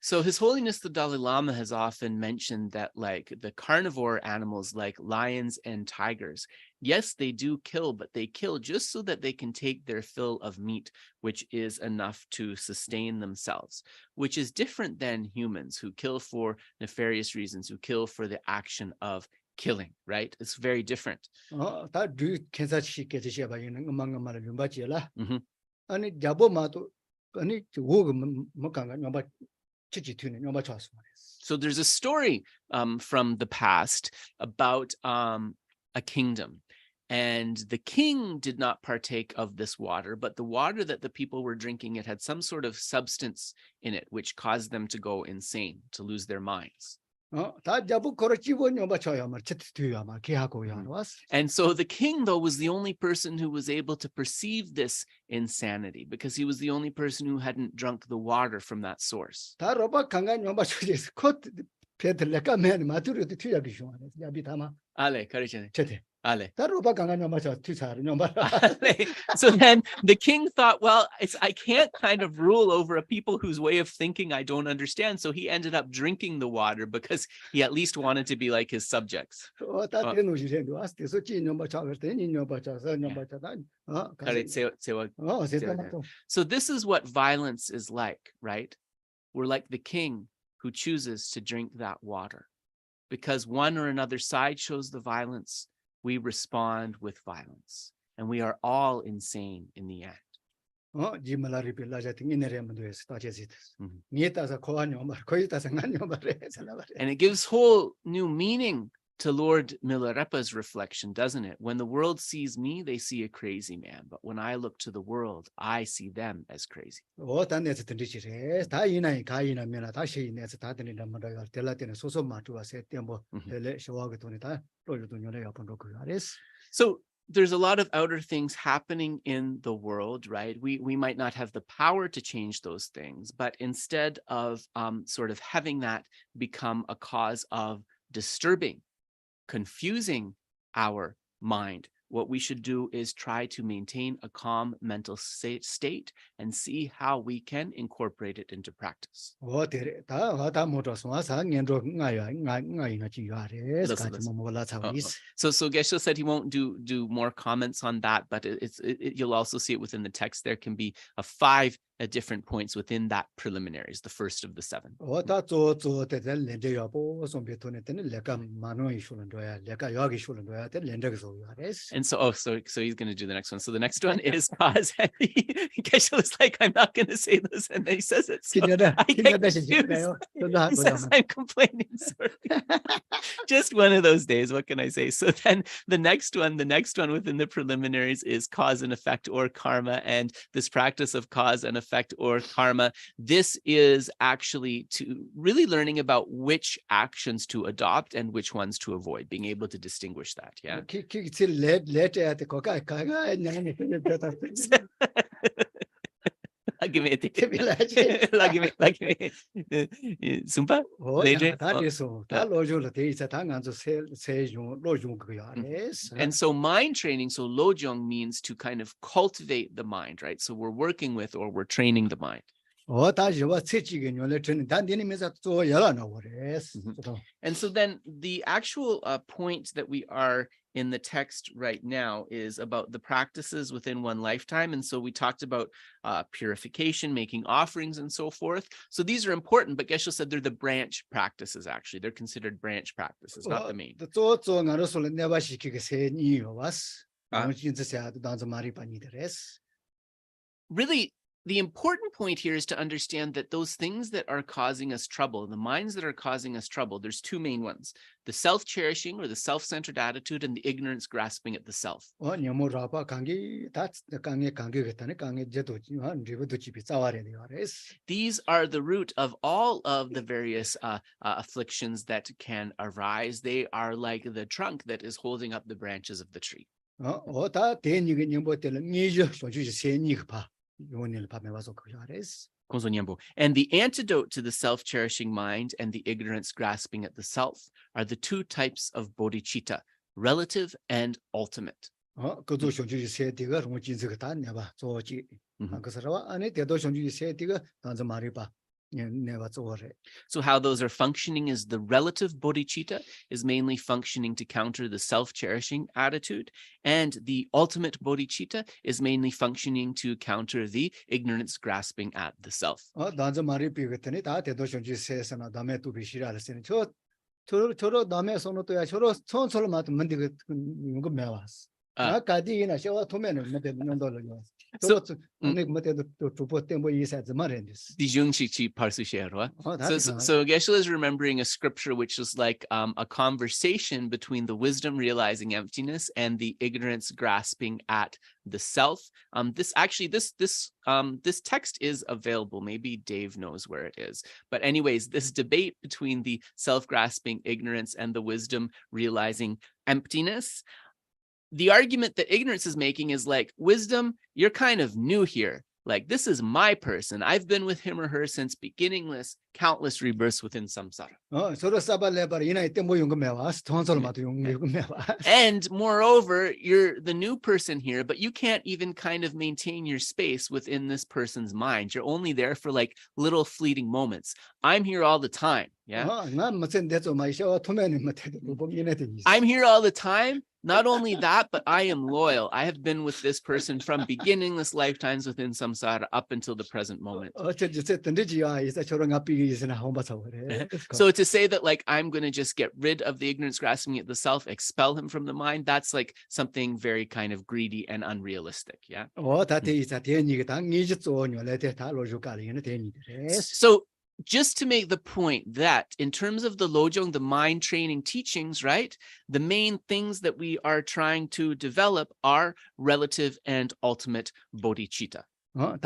So His Holiness the Dalai Lama has often mentioned that, like, the carnivore animals like lions and tigers, yes, they do kill, but they kill just so that they can take their fill of meat, which is enough to sustain themselves, which is different than humans who kill for nefarious reasons, who kill for the action of killing, right? It's very different. Mm-hmm. So there's a story from the past about a kingdom, and the king did not partake of this water, but the water that the people were drinking, it had some sort of substance in it which caused them to go insane, to lose their minds. 다 잡고 걸어지고 녀바 쳐야 말 쳇트야 말 개하고 야로스. And so the king, though, was the only person who was able to perceive this insanity because he was the only person who hadn't drunk the water from that source. 다 로바 강간 녀바 쳐지스 콧 베들레까 맨 마투르도 튀야기 쇼하네. 야비 타마. Ale, karijane. 쳇테. Ale. 다 로바 강간 녀바 쳐 튀사르 녀바. So then the king thought, well, I can't kind of rule over a people whose way of thinking I don't understand. So he ended up drinking the water because he at least wanted to be like his subjects. 다 테노시렌도 아스테서 찌 녀바 쳐거든 녀바 쳐서 녀바 쳐다. So this is what violence is like, right? We're like the king who chooses to drink that water. Because one or another side shows the violence, we respond with violence. And we are all insane in the end. 지말라리 빌라자 팅이네레면도 해서 따제지스. 니에따서 코안요 말 거기다서 간요 말에 살아버려. And it gives whole new meaning to Lord Milarepa's reflection, doesn't it? When the world sees me, they see a crazy man. But when I look to the world, I see them as crazy. 단내서 든지시래. 다 이나이 가이나면아 다시 이내서 다 드는다 말이야. 텔라테는 소소 마투와세 때뭐 텔레 쇼하게 돈이다. 로유도 년에 옆으로 그 아레스. So there's a lot of outer things happening in the world, right? We might not have the power to change those things, but instead of sort of having that become a cause of disturbing, confusing our mind, what we should do is try to maintain a calm mental state and see how we can incorporate it into practice. So Geshe said he won't do more comments on that, but you'll also see it within the text. There can be 5 different points within that preliminaries, the first of the 7. And so he's going to do the next one. So the next one is cause. Geshe was like, I'm not going to say this, and then he says it. So he says, I'm complaining. Sorry. Just one of those days. What can I say? So then the next one within the preliminaries is cause and effect or karma, and this practice of cause and effect or karma. This is actually to really learning about which actions to adopt and which ones to avoid, being able to distinguish that. Yeah. Sumpa? And so mind training, so lojong means to kind of cultivate the mind, right? So we're working with or we're training the mind. And so then the actual point that we are in the text right now is about the practices within one lifetime. And so we talked about purification, making offerings, and so forth. So these are important, but Geshe said they're the branch practices, actually. They're considered branch practices, not the main. Really, the important point here is to understand that those things that are causing us trouble, the minds that are causing us trouble, there's 2 main ones: the self-cherishing or the self-centered attitude, and the ignorance grasping at the self. These are the root of all of the various afflictions that can arise. They are like the trunk that is holding up the branches of the tree. And the antidote to the self-cherishing mind and the ignorance grasping at the self are the 2 types of bodhicitta, relative and ultimate. So how those are functioning is the relative bodhicitta is mainly functioning to counter the self-cherishing attitude, and the ultimate bodhicitta is mainly functioning to counter the ignorance grasping at the self. 가디나 셔와 토면은 못해 논도로. So- 또 아니 못해도 또 주보 때문에 이사 말했는데. So Geshe is remembering a scripture which is like a conversation between the wisdom realizing emptiness and the ignorance grasping at the self. This text is available. Maybe Dave knows where it is. But anyways, this debate between the self-grasping ignorance and the wisdom realizing emptiness. The argument that ignorance is making is like, wisdom, you're kind of new here. Like, this is my person. I've been with him or her since beginningless, countless rebirths within samsara. 서로 싸발레발 이나 이때 뭐 용금해와 스톤솔마도 용금해와. And moreover, you're the new person here, but you can't even kind of maintain your space within this person's mind. You're only there for like little fleeting moments. I'm here all the time. Yeah. 난 무슨 대조 마이셔 토면은 못해도 뭐 이네도 있어. I'm here all the time. Not only that, but I am loyal. I have been with this person from beginningless lifetimes within samsara up until the present moment. So to say that like I'm going to just get rid of the ignorance grasping at the self, expel him from the mind, that's like something very kind of greedy and unrealistic. Yeah. So just to make the point that in terms of the Lojong, the mind training teachings, right, the main things that we are trying to develop are relative and ultimate bodhicitta. And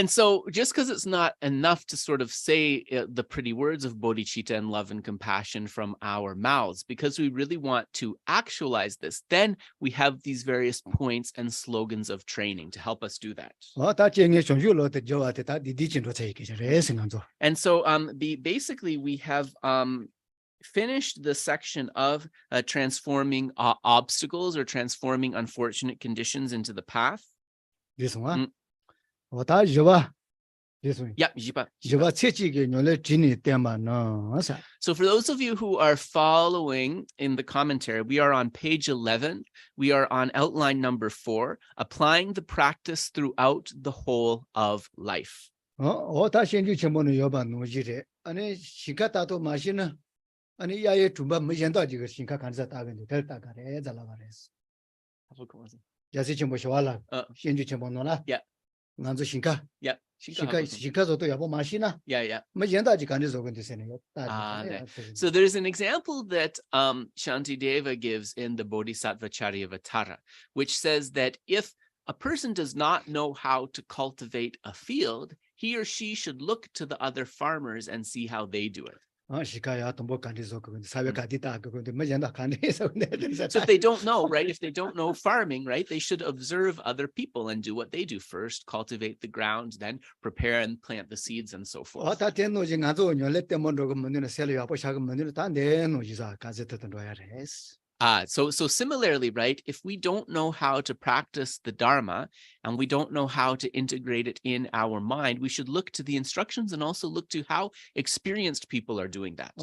so just because it's not enough to sort of say the pretty words of bodhicitta and love and compassion from our mouths, because we really want to actualize this, then we have these various points and slogans of training to help us do that. And so basically we have finished the section of transforming obstacles or transforming unfortunate conditions into the path. This one? This one? Yeah. So for those of you who are following in the commentary, we are on page 11. We are on outline number 4, applying the practice throughout the whole of life. 아니 야에 tumba 미젠다 지가 신카 간사 따근데 델다 가래 잘라바레스 야세 좀 보셔와라 신주 좀 보노라 야 난저 신카 야 신카서도 야보 마시나 yeah 미젠다 지 간에서 근데세네 So there's an example that Shantideva gives in the Bodhisattva Charyavatara, which says that if a person does not know how to cultivate a field, he or she should look to the other farmers and see how they do it. So if they don't know, right? If they don't know farming, right? They should observe other people and do what they do first, cultivate the ground, then prepare and plant the seeds and so forth. So similarly, right, if we don't know how to practice the Dharma and we don't know how to integrate it in our mind, we should look to the instructions and also look to how experienced people are doing that.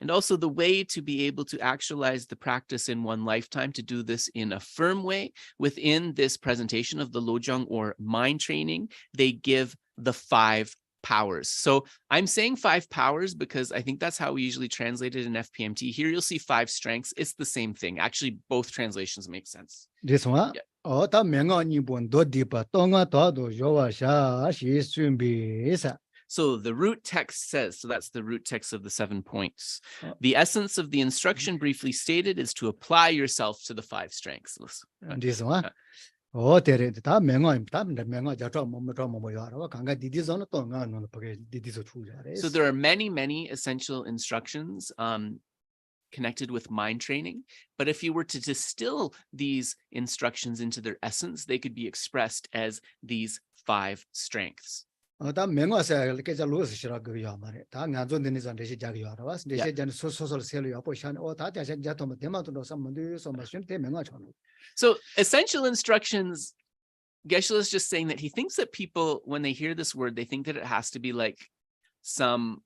And also the way to be able to actualize the practice in one lifetime, to do this in a firm way. Within this presentation of the Lojong or mind training, they give the 5 powers. So I'm saying 5 powers because I think that's how we usually translate it in FPMT. Here you'll see 5 strengths. It's the same thing. Actually, both translations make sense. This one? Yeah. So the root text says, so that's the root text of the 7 points. The essence of the instruction briefly stated is to apply yourself to the 5 strengths. This one? So there are many essential instructions connected with mind training, but if you were to distill these instructions into their essence, they could be expressed as these 5 strengths. So essential instructions, Geshe is just saying that he thinks that people, when they hear this word, they think that it has to be like some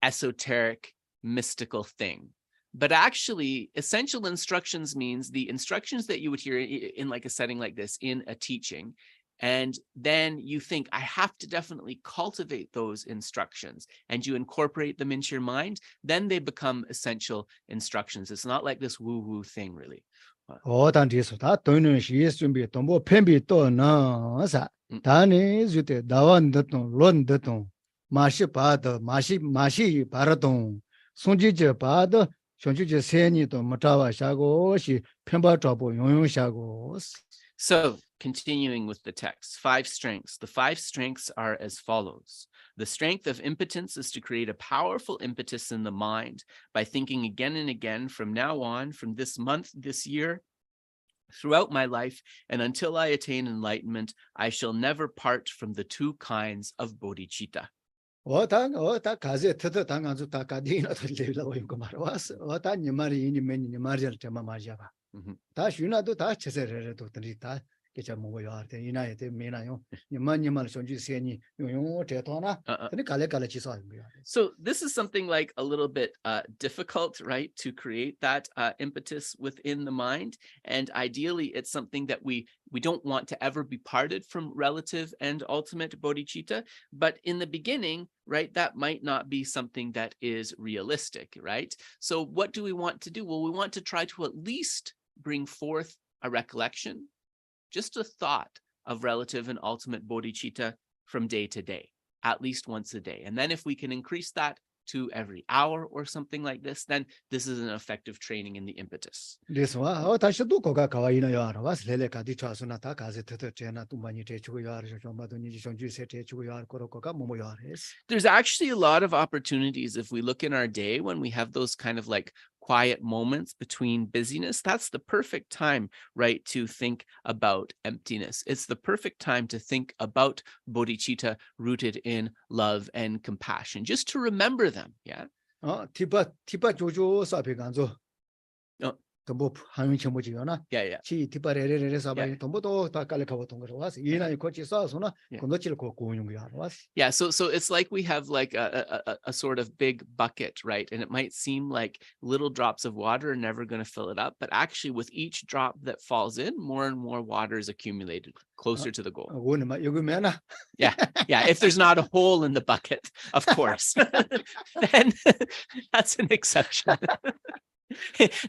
esoteric, mystical thing. But actually, essential instructions means the instructions that you would hear in like a setting like this, in a teaching, And then you think, I have to definitely cultivate those instructions, and you incorporate them into your mind, then they become essential instructions. It's not like this woo-woo thing, really. 어단디서 다 돈은 시에 준비 돈보 펜비 또 나사 다니 주테 다완드도 론드도 마시 바드 마시 바르동 손지제 바드 손지제 세니도 못아와 샤고시 펜바 잡고 용용샤고. So, continuing with the text, 5 strengths. The 5 strengths are as follows. The strength of impotence is to create a powerful impetus in the mind by thinking again and again from now on, from this month, this year, throughout my life, and until I attain enlightenment, I shall never part from the 2 kinds of bodhicitta. 어다 가제 터터 당한주 다 가디나 들리라고 이거 말와서 어다 니 말이 이니 메니 말을 좀 맞아봐. 다 쉬나도 다 제세래도 들이다 개자 뭐요 할때 이나에 때 메나요 니만 손주 세니 용용 대토나 근데 갈래 지서. So this is something like a little bit difficult, right, to create that impetus within the mind, and ideally it's something that we don't want to ever be parted from relative and ultimate bodhicitta, but in the beginning, right, that might not be something that is realistic, right? So what do we want to do? Well, we want to try to at least bring forth a recollection, just a thought of relative and ultimate bodhicitta from day to day, at least once a day. And then if we can increase that to every hour or something like this, then this is an effective training in the impetus. This one, 다시 또 거가 가와이나 요하라 와스 레레 가디 차스나 다 가제 터터 제나 또 많이 대주고 요하라 좀 받으니 좀 주세 대주고 요할 거가 뭐뭐 요하레스. There's actually a lot of opportunities if we look in our day when we have those kind of like quiet moments between busyness. That's the perfect time, right, to think about emptiness. It's the perfect time to think about bodhicitta rooted in love and compassion, just to remember them. Yeah. 티바 조조 사페 간조. 뭐 하면체 뭐지요나. Yeah. 치 티바레레레 사바이 돈보도 다 깔레카고 동거 와서 이나이 코치 싸서나 건너칠 거 고용이 하러 왔어. Yeah, so it's like we have like a sort of big bucket, right? And it might seem like little drops of water are never going to fill it up, but actually with each drop that falls in, more and more water is accumulated closer to the goal. Yeah, if there's not a hole in the bucket, of course, then that's an exception.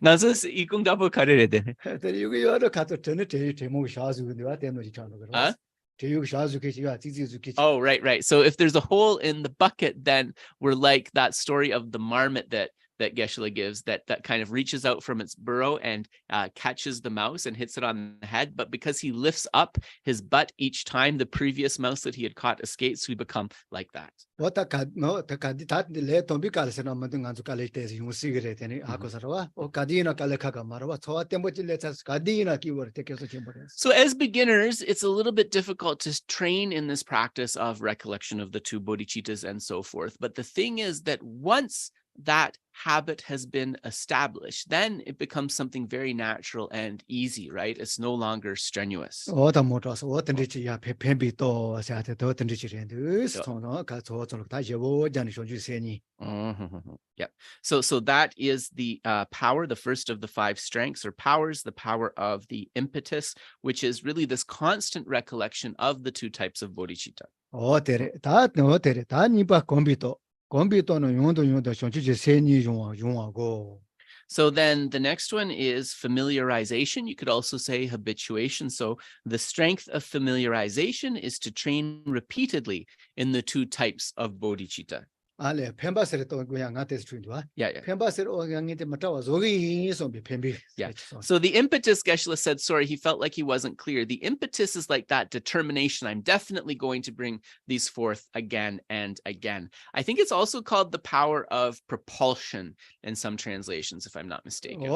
나서 이공답을 가르래 되네. 여기 여러 가서 전에 제목 샤즈인데 와 때문에 저는 그러. 제육 샤즈케지가 지지주케지. Oh, right. So if there's a hole in the bucket, then we're like that story of the marmot that Geshe gives, that kind of reaches out from its burrow and catches the mouse and hits it on the head. But because he lifts up his butt each time the previous mouse that he had caught escapes, we become like that. So as beginners, it's a little bit difficult to train in this practice of recollection of the 2 bodhicittas and so forth. But the thing is that once that habit has been established, then it becomes something very natural and easy, right? It's no longer strenuous. Yep. So that is the power, the first of the 5 strengths or powers, the power of the impetus, which is really this constant recollection of the 2 types of bodhicitta. So then the next one is familiarization. You could also say habituation. So the strength of familiarization is to train repeatedly in the 2 types of bodhicitta. Yeah. So the impetus, Geshe said, sorry, he felt like he wasn't clear. The impetus is like that determination. I'm definitely going to bring these forth again and again. I think it's also called the power of propulsion in some translations, if I'm not mistaken. And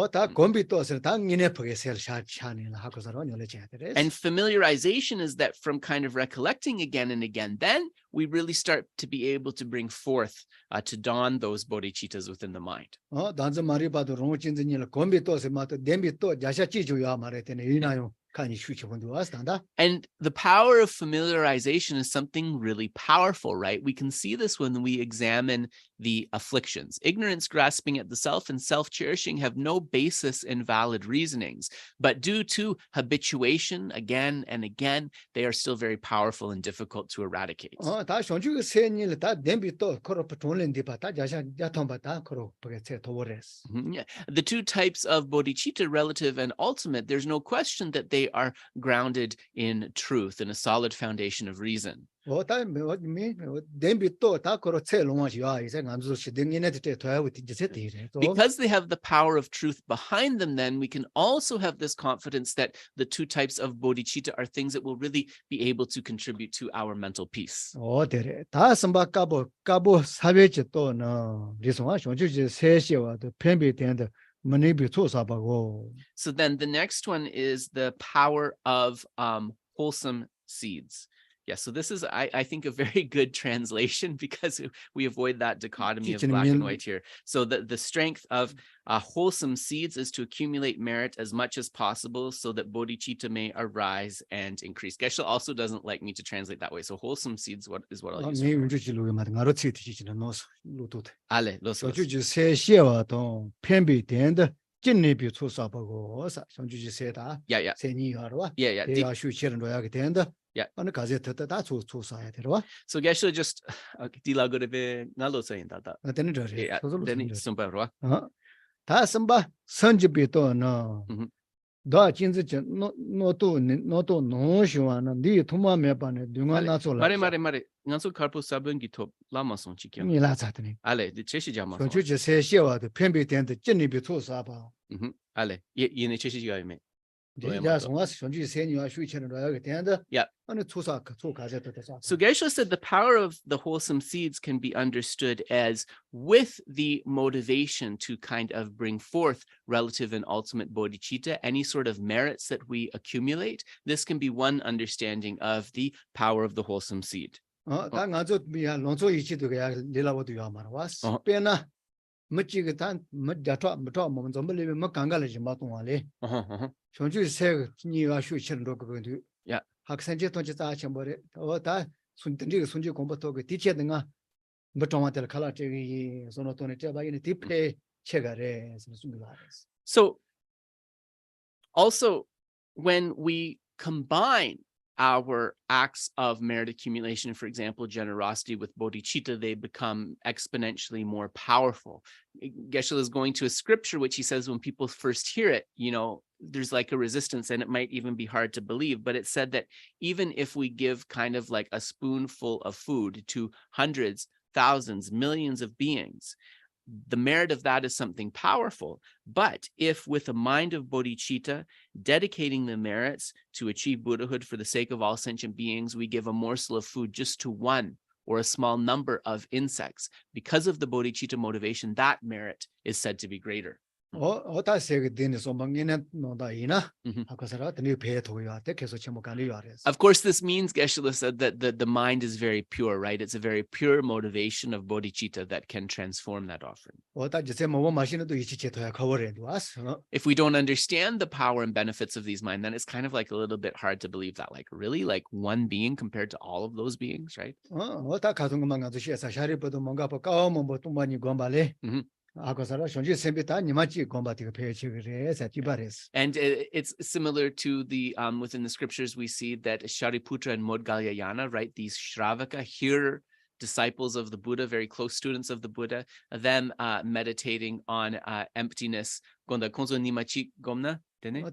familiarization is that from kind of recollecting again and again, then we really start to be able to bring forth to dawn those bodhicittas within the mind. And the power of familiarization is something really powerful, right? We can see this when we examine the afflictions. Ignorance, grasping at the self, and self-cherishing have no basis in valid reasonings, but due to habituation again and again, they are still very powerful and difficult to eradicate. Yeah. The two types of bodhicitta, relative and ultimate, there's no question that they are grounded in truth, in a solid foundation of reason. Because they have the power of truth behind them, then we can also have this confidence that the two types of bodhicitta are things that will really be able to contribute to our mental peace. So then the next one is the power of wholesome seeds. Yeah, so this is, I think, a very good translation because we avoid that dichotomy of black and white here. So the strength of wholesome seeds is to accumulate merit as much as possible so that bodhicitta may arise and increase. Geshe also doesn't like me to translate that way. So wholesome seeds is what I'll use. Ale, yeah. Yeah. So Geshe just dilagorebe ngalo sayin tata. Deni sumpa roa. Ta samba sanjibito no. Da jinzi no to no shwa na di thuma me pa ne dunga na so la. Mare nganso karpo sabun gi top lama song chikya. Ni la zatni. Ale de cheshi jama. So ju se shewa de pembe den de jinni bi to sa ba. Ale ye ne cheshi ga me. Yeah. So Geshe said the power of the wholesome seeds can be understood as with the motivation to kind of bring forth relative and ultimate bodhicitta, any sort of merits that we accumulate. This can be one understanding of the power of the wholesome seed. Yeah. So also when we combine our acts of merit accumulation, for example, generosity with bodhicitta, they become exponentially more powerful. Geshe is going to a scripture which he says when people first hear it, there's like a resistance and it might even be hard to believe, but it said that even if we give kind of like a spoonful of food to hundreds, thousands, millions of beings, the merit of that is something powerful. But if with a mind of bodhicitta, dedicating the merits to achieve Buddhahood for the sake of all sentient beings, we give a morsel of food just to one or a small number of insects, because of the bodhicitta motivation, that merit is said to be greater. Of course, this means, Geshe said, that the mind is very pure, right? It's a very pure motivation of bodhicitta that can transform that offering. If we don't understand the power and benefits of these mind, then it's kind of like a little bit hard to believe that, like, really, like one being compared to all of those beings, right? And it's similar to the within the scriptures we see that Shariputra and Modgalyayana, right? These Shravaka, hear disciples of the Buddha, very close students of the Buddha, them meditating on emptiness. Gonda konzo nimachi gomna, dene?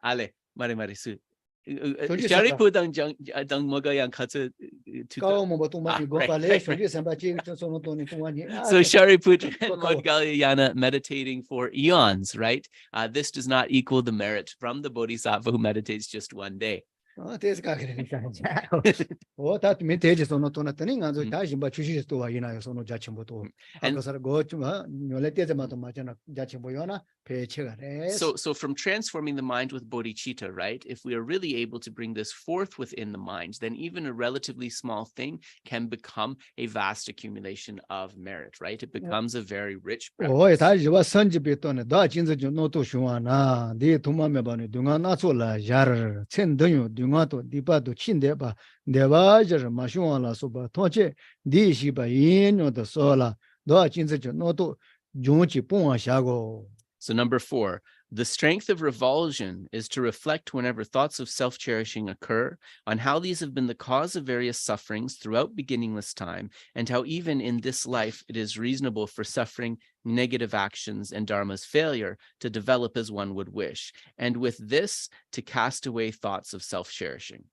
Ale, mare su. Shariputra dang Modgalyayana katsu. So Shariputra and Modgalyayana meditating for eons, right? This does not equal the merit from the bodhisattva who meditates just one day. And So from transforming the mind with bodhicitta, right? If we are really able to bring this forth within the mind, then even a relatively small thing can become a vast accumulation of merit, right? It becomes a very rich practice. So number 4, the strength of revulsion is to reflect whenever thoughts of self-cherishing occur on how these have been the cause of various sufferings throughout beginningless time, and how even in this life it is reasonable for suffering, negative actions, and dharma's failure to develop as one would wish, and with this to cast away thoughts of self-cherishing.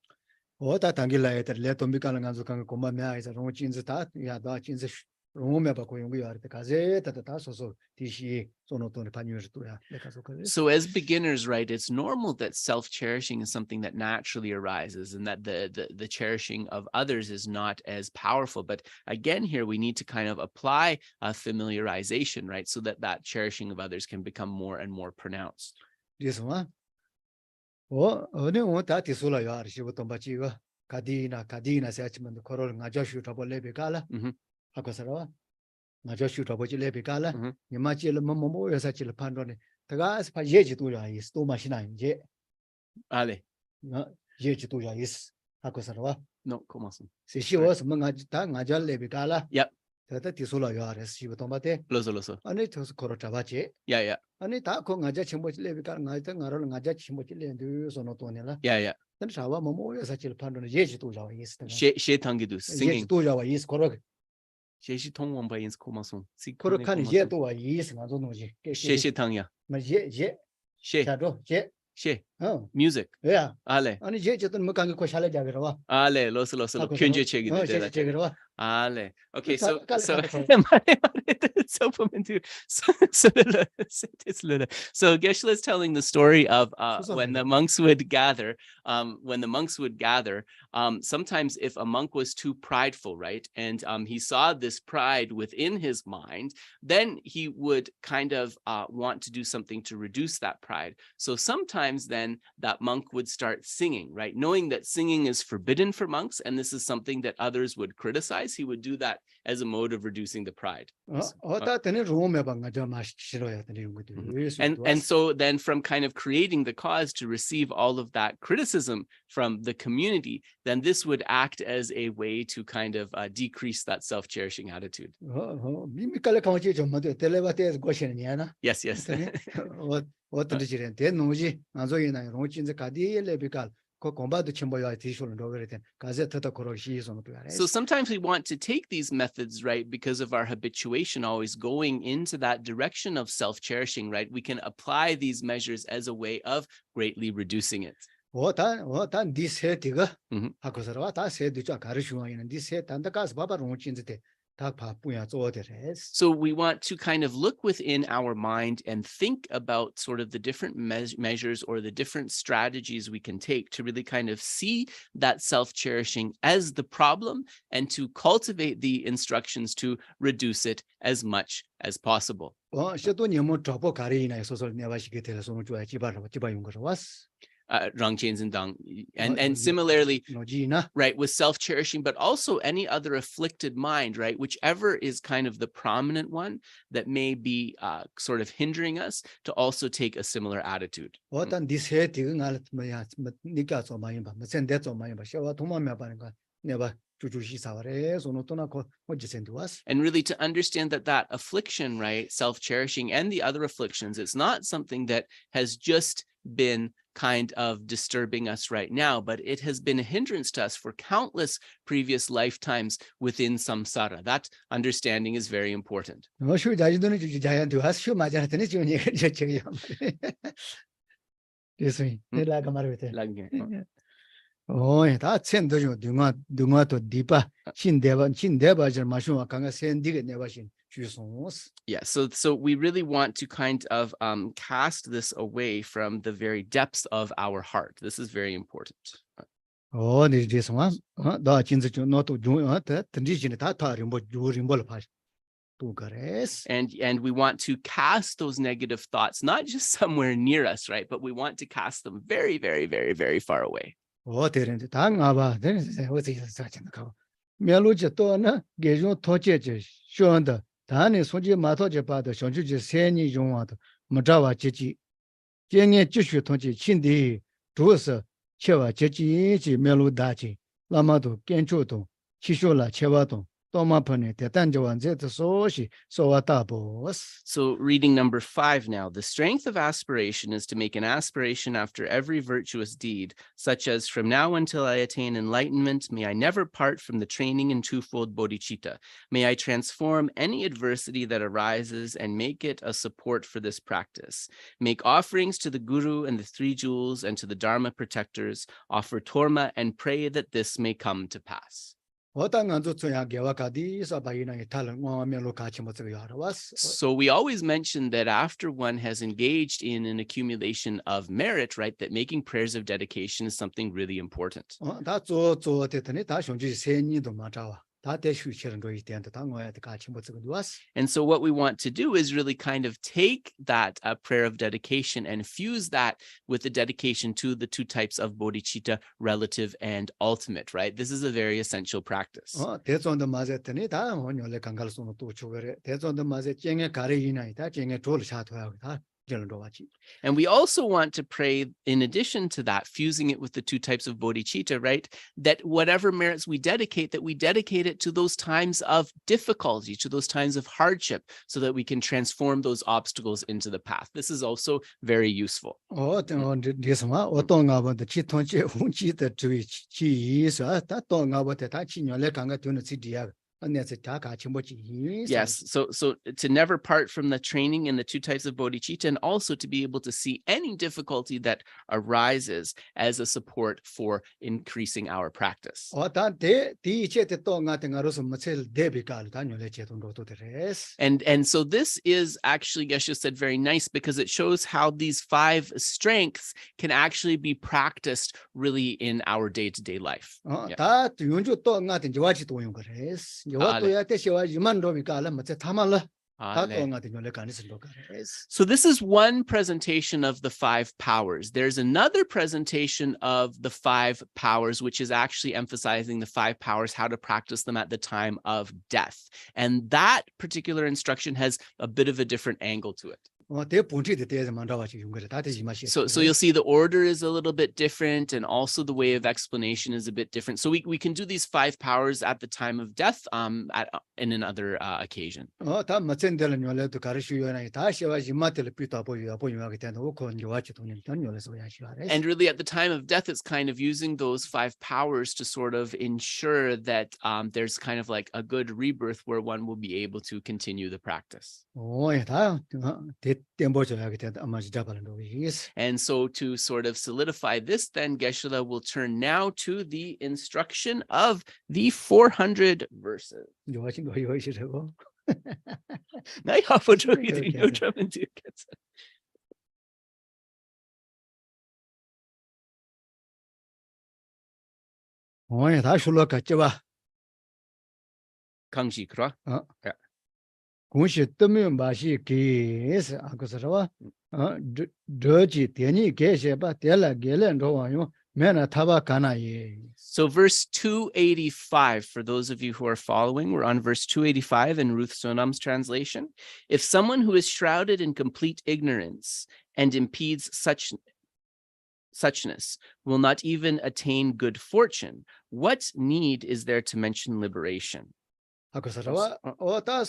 So as beginners, right, it's normal that self-cherishing is something that naturally arises, and that the cherishing of others is not as powerful. But again, here we need to kind of apply a familiarization, right, so that that cherishing of others can become more and more pronounced. Ale. No, ¿cómo así? Yep. Lo so. Yeah, yeah. Yeah, yeah. She tangidu singing. She tong wang ba yin como son. Si she tangya. She music. Yeah. Ale. Ale, lo kyunje chegi. Ale. Okay, so Geshe is telling the story of when the monks would gather. Sometimes if a monk was too prideful, right, and he saw this pride within his mind, then he would kind of want to do something to reduce that pride. So sometimes then that monk would start singing, right, knowing that singing is forbidden for monks, and this is something that others would criticize. He would do that as a mode of reducing the pride. And so then from kind of creating the cause to receive all of that criticism from the community, then this would act as a way to kind of decrease that self-cherishing attitude. Yes. So sometimes we want to take these methods, right, because of our habituation always going into that direction of self-cherishing, right? We can apply these measures as a way of greatly reducing it. So we want to kind of look within our mind and think about sort of the different measures or the different strategies we can take to really kind of see that self-cherishing as the problem and to cultivate the instructions to reduce it as much as possible. And similarly, right, with self-cherishing, but also any other afflicted mind, right, whichever is kind of the prominent one that may be sort of hindering us, to also take a similar attitude. And really to understand that affliction, right, self-cherishing and the other afflictions, it's not something that has just been kind of disturbing us right now, but it has been a hindrance to us for countless previous lifetimes within samsara. That understanding is very important. Yeah, so we really want to kind of cast this away from the very depths of our heart. This is very important. 또 그래스. And we want to cast those negative thoughts, not just somewhere near us, right? But we want to cast them very, very, very, very far away. 어때는데 다 나봐. 되는데 어디서 사진하고. 멜로지 또나 계정 토제제 쇼한다. 다니 소지 마토제 바도 쇼주지 세니 용화도 뭐자와 지지. 쟁에 지슈 통지 친디 두서 채와 지지지 멜로다지. 라마도 깬초도 치쇼라 채와도 또마퍼네 대단저완제도 소시 소와다보스. So reading number 5 now. The strength of aspiration is to make an aspiration after every virtuous deed, such as from now until I attain enlightenment, may I never part from the training in twofold bodhicitta. May I transform any adversity that arises and make it a support for this practice. Make offerings to the Guru and the Three Jewels and to the Dharma protectors, offer torma and pray that this may come to pass. So we always mention that after one has engaged in an accumulation of merit, right, that making prayers of dedication is something really important. And so what we want to do is really kind of take that prayer of dedication and fuse that with the dedication to the two types of bodhicitta, relative and ultimate, right? This is a very essential practice. And we also want to pray, in addition to that, fusing it with the two types of bodhicitta, right? That whatever merits we dedicate it to those times of difficulty, to those times of hardship, so that we can transform those obstacles into the path. This is also very useful. Yes, so to never part from the training in the two types of bodhicitta, and also to be able to see any difficulty that arises as a support for increasing our practice. And so this is actually, Geshe said, very nice, because it shows how these 5 strengths can actually be practiced really in our day-to-day life. Yeah. So this is one presentation of the 5 powers. There's another presentation of the 5 powers, which is actually emphasizing the 5 powers, how to practice them at the time of death. And that particular instruction has a bit of a different angle to it. So you'll see the order is a little bit different, and also the way of explanation is a bit different. So we can do these 5 powers at the time of death in another occasion. And really at the time of death, it's kind of using those 5 powers to sort of ensure that there's kind of like a good rebirth where one will be able to continue the practice. And so to sort of solidify this, then Geshe will turn now to the instruction of the 400 verses. Kangji kra. 공시 뜨면 맛이 계스 아고서와 저지 대니 계셔봐 대라 게렌도 와요 메나 타바 가나예. So verse 285, for those of you who are following, we're on verse 285 in Ruth Sonam's translation. If someone who is shrouded in complete ignorance and impedes suchness will not even attain good fortune, what need is there to mention liberation? 아고서와 다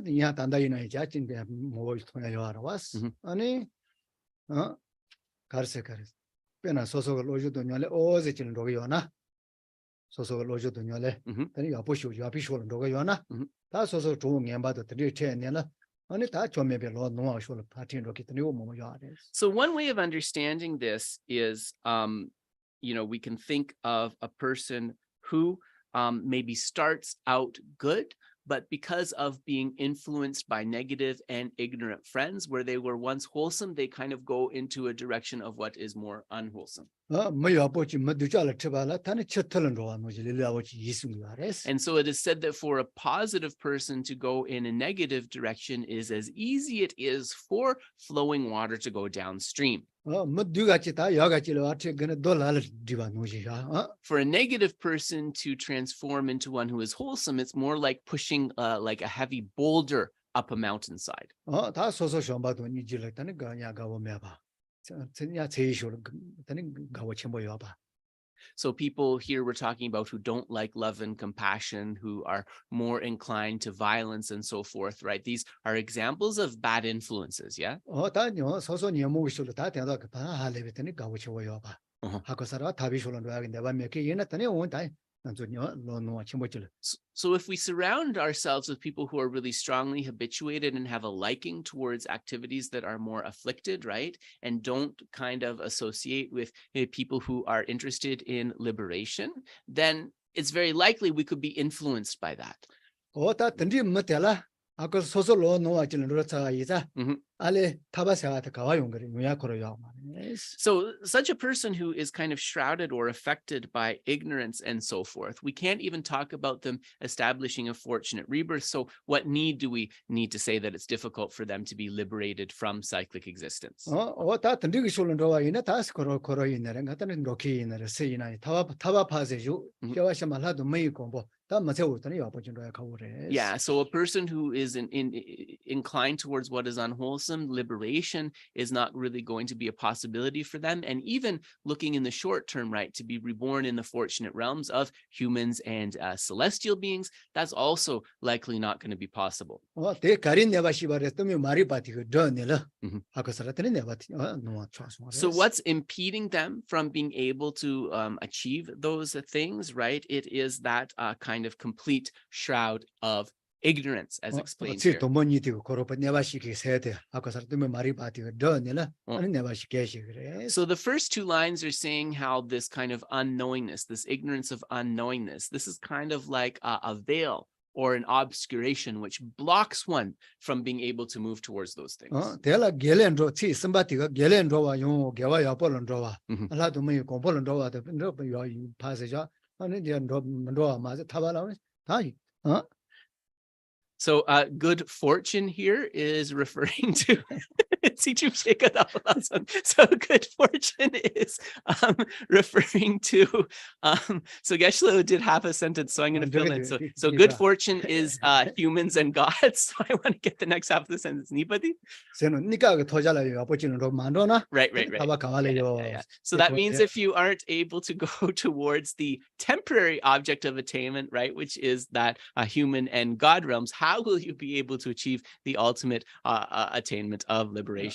이야 단다이나 자진데 뭐 통해요 알아왔어. 아니 가르세 페나 소소가 로주도 냐래 오제진 로요나 소소가 로주도 냐래 아니 야보쇼 야비쇼는 로요나 다 소소 좋은 년바도 드리 체내나 아니 다 좀매별 노아쇼를 파틴 로키트니 오모요 아레. So one way of understanding this is we can think of a person who maybe starts out good, but because of being influenced by negative and ignorant friends, where they were once wholesome, they kind of go into a direction of what is more unwholesome. And so it is said that for a positive person to go in a negative direction is as easy it is for flowing water to go downstream. For a negative person to transform into one who is wholesome, it's more like pushing like a heavy boulder up a mountainside. So people here we're talking about who don't like love and compassion, who are more inclined to violence and so forth, right? These are examples of bad influences, yeah? So if we surround ourselves with people who are really strongly habituated and have a liking towards activities that are more afflicted, right? And don't kind of associate with people who are interested in liberation, then it's very likely we could be influenced by that. So such a person who is kind of shrouded or affected by ignorance and so forth, we can't even talk about them establishing a fortunate rebirth. So what need do we need to say that it's difficult for them to be liberated from cyclic existence? Yeah, so a person who is inclined towards what is unwholesome, liberation is not really going to be a possibility for them. And even looking in the short term, right, to be reborn in the fortunate realms of humans and celestial beings, that's also likely not going to be possible. So what's impeding them from being able to achieve those things, right? It is that kind of complete shroud of ignorance, as explained here. So the first two lines are saying how this kind of unknowingness, this ignorance of unknowingness, this is kind of like a veil or an obscuration which blocks one from being able to move towards those things. So good fortune here is referring to so good fortune is referring to so Geshe did have a sentence, so I'm going to fill in. So good fortune is humans and gods. So I want to get the next half of the sentence. Anybody? Right. Yeah. So that means if you aren't able to go towards the temporary object of attainment, right, which is that human and God realms, how will you be able to achieve the ultimate attainment of liberation?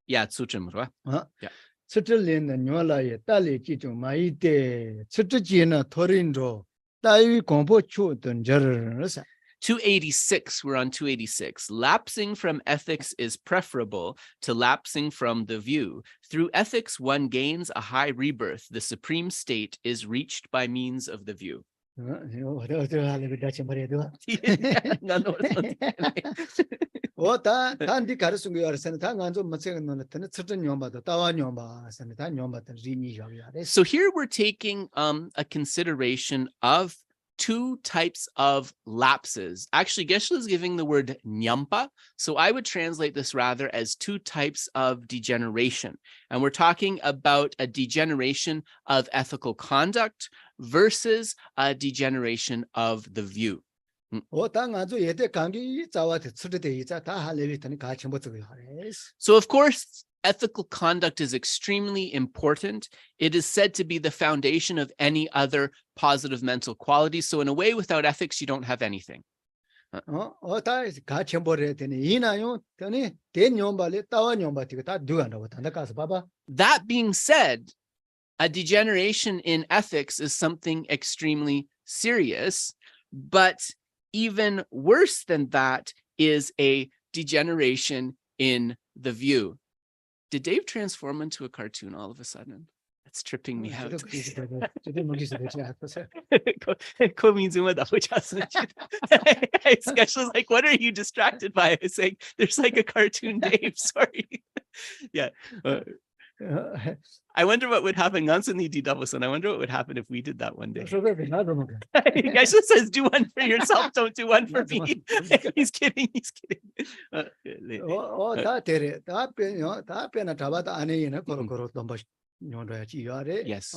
Yeah, yeah. 286, we're on 286. Lapsing from ethics is preferable to lapsing from the view. Through ethics, one gains a high rebirth. The supreme state is reached by means of the view. So here we're taking a consideration of two types of lapses. Actually, Geshe is giving the word nyampa, so I would translate this rather as two types of degeneration. And we're talking about a degeneration of ethical conduct versus a degeneration of the view. So of course, ethical conduct is extremely important. It is said to be the foundation of any other positive mental quality. So in a way, without ethics, you don't have anything. That being said, a degeneration in ethics is something extremely serious, but even worse than that is a degeneration in the view. Did Dave transform into a cartoon all of a sudden? That's tripping me out. Geshe's like, what are you distracted by? I was like, there's like a cartoon Dave. Sorry. Yeah. I wonder what would happen. I wonder what would happen if we did that one day. Geshe says, do one for yourself, don't do one for me. He's kidding. He's kidding. Yes.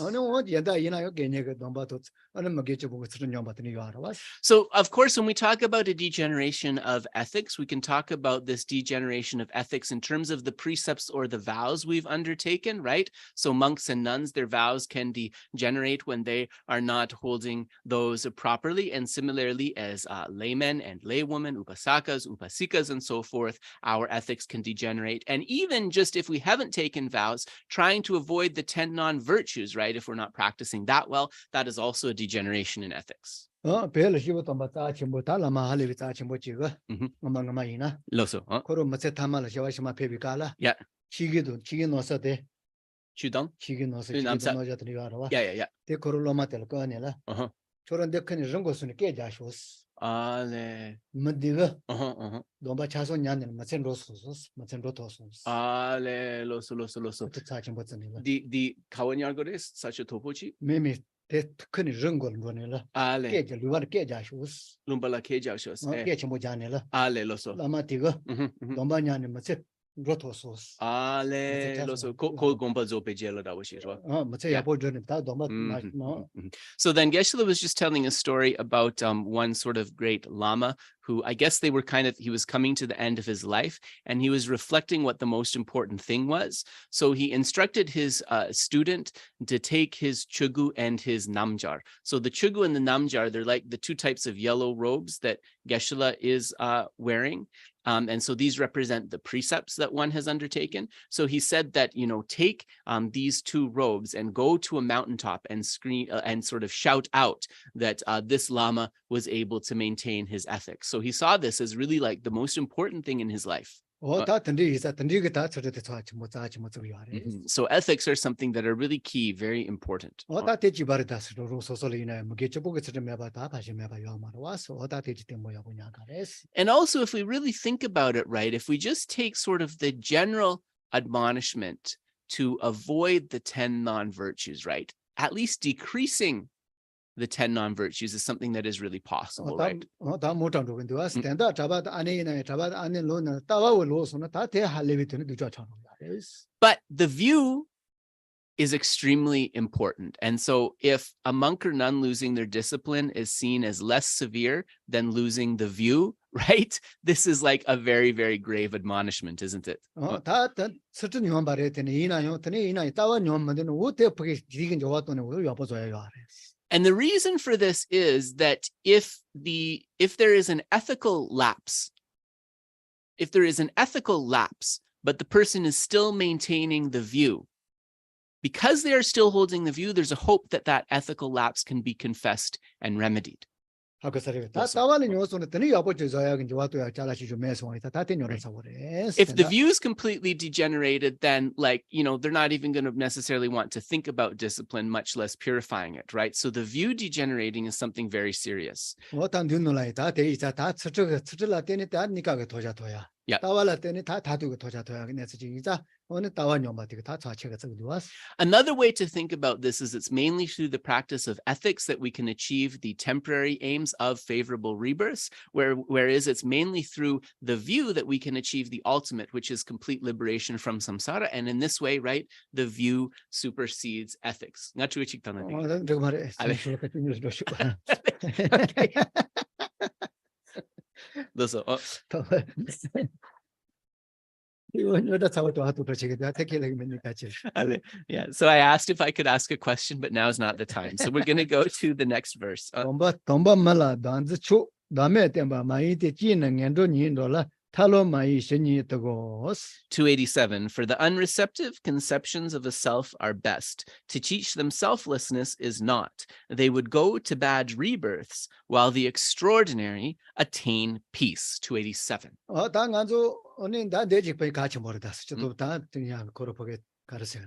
So, of course, when we talk about a degeneration of ethics, we can talk about this degeneration of ethics in terms of the precepts or the vows we've undertaken, right? So monks and nuns, their vows can degenerate when they are not holding those properly. And similarly, as laymen and laywomen, upasakas, upasikas, and so forth, our ethics can degenerate. And even just if we haven't taken vows, trying to avoid the 10 non-virtues, right? If we're not practicing that well, that is also a degeneration in ethics. Yeah. Chudong? Yeah. Ale. Ale, loso. The Kawanyargoris, such a topochi? Ale. Lumbala Kejashos. Ale, loso. Ale, loso. Ko gomba zope jela da washi. So then Geshe was just telling a story about one sort of great lama who, I guess he was coming to the end of his life, and he was reflecting what the most important thing was. So he instructed his student to take his chugu and his namjar. So the chugu and the namjar, they're like the two types of yellow robes that Geshe is wearing. And so these represent the precepts that one has undertaken. So he said that, take these two robes and go to a mountaintop and scream and sort of shout out that this lama was able to maintain his ethics. So he saw this as really like the most important thing in his life. So ethics are something that are really key, very important. And also, if we really think about it, right, if we just take sort of the general admonishment to avoid the 10 non-virtues, right, at least decreasing the 10 non-virtues is something that is really possible, right? But the view is extremely important. And so if a monk or nun losing their discipline is seen as less severe than losing the view, right? This is like a very, very grave admonishment, isn't it? And the reason for this is that if there is an ethical lapse, but the person is still maintaining the view, because they are still holding the view, there's a hope that that ethical lapse can be confessed and remedied. If the view is completely degenerated, then they're not even going to necessarily want to think about discipline, much less purifying it, right? So the view degenerating is something very serious. Yeah. Another way to think about this is it's mainly through the practice of ethics that we can achieve the temporary aims of favorable rebirths, whereas it's mainly through the view that we can achieve the ultimate, which is complete liberation from samsara. And in this way, right, the view supersedes ethics. Yeah, so I asked if I could ask a question, but now's not the time. So we're going to go to the next verse. 287, for the unreceptive, conceptions of a self are best. To teach them selflessness is not. They would go to bad rebirths, while the extraordinary attain peace. 287. 오늘 다 내직 배 같이 모르다스. 저도 다 그냥 걸어보게 가르쳐요.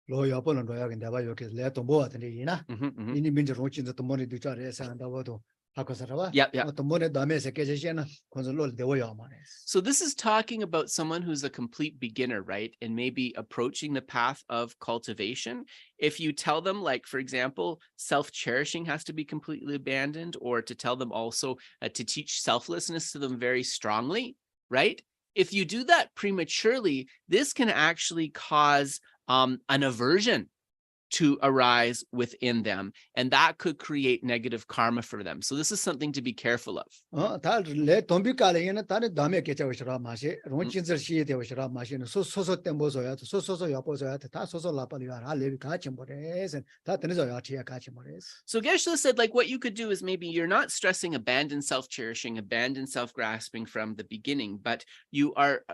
로야 보는 로야 근데 봐 여기 내도 뭐 하더니 이나 이니 민저 로친도 또 머리 두자래서 한다고도 하고 살아봐. 또 머리 담에서 깨지시나 건설로 되어야 말해. So this is talking about someone who's a complete beginner, right? And maybe approaching the path of cultivation. If you tell them, like, for example, self-cherishing has to be completely abandoned, or to tell them also to teach selflessness to them very strongly, right? If you do that prematurely, this can actually cause an aversion to arise within them, and that could create negative karma for them. So this is something to be careful of. 다래 돈비깔에는 다른 담에 깨져오시라 마시 론친저 시에 되오시라 마시는 소소소 땜보서야 소소소 여보서야 다 소소 라빠리야 알레비 같이 모레서 다 되는저야 티야 같이 모레서. So Geshe said, like, what you could do is maybe you're not stressing abandon self-cherishing, abandon self-grasping from the beginning, but you are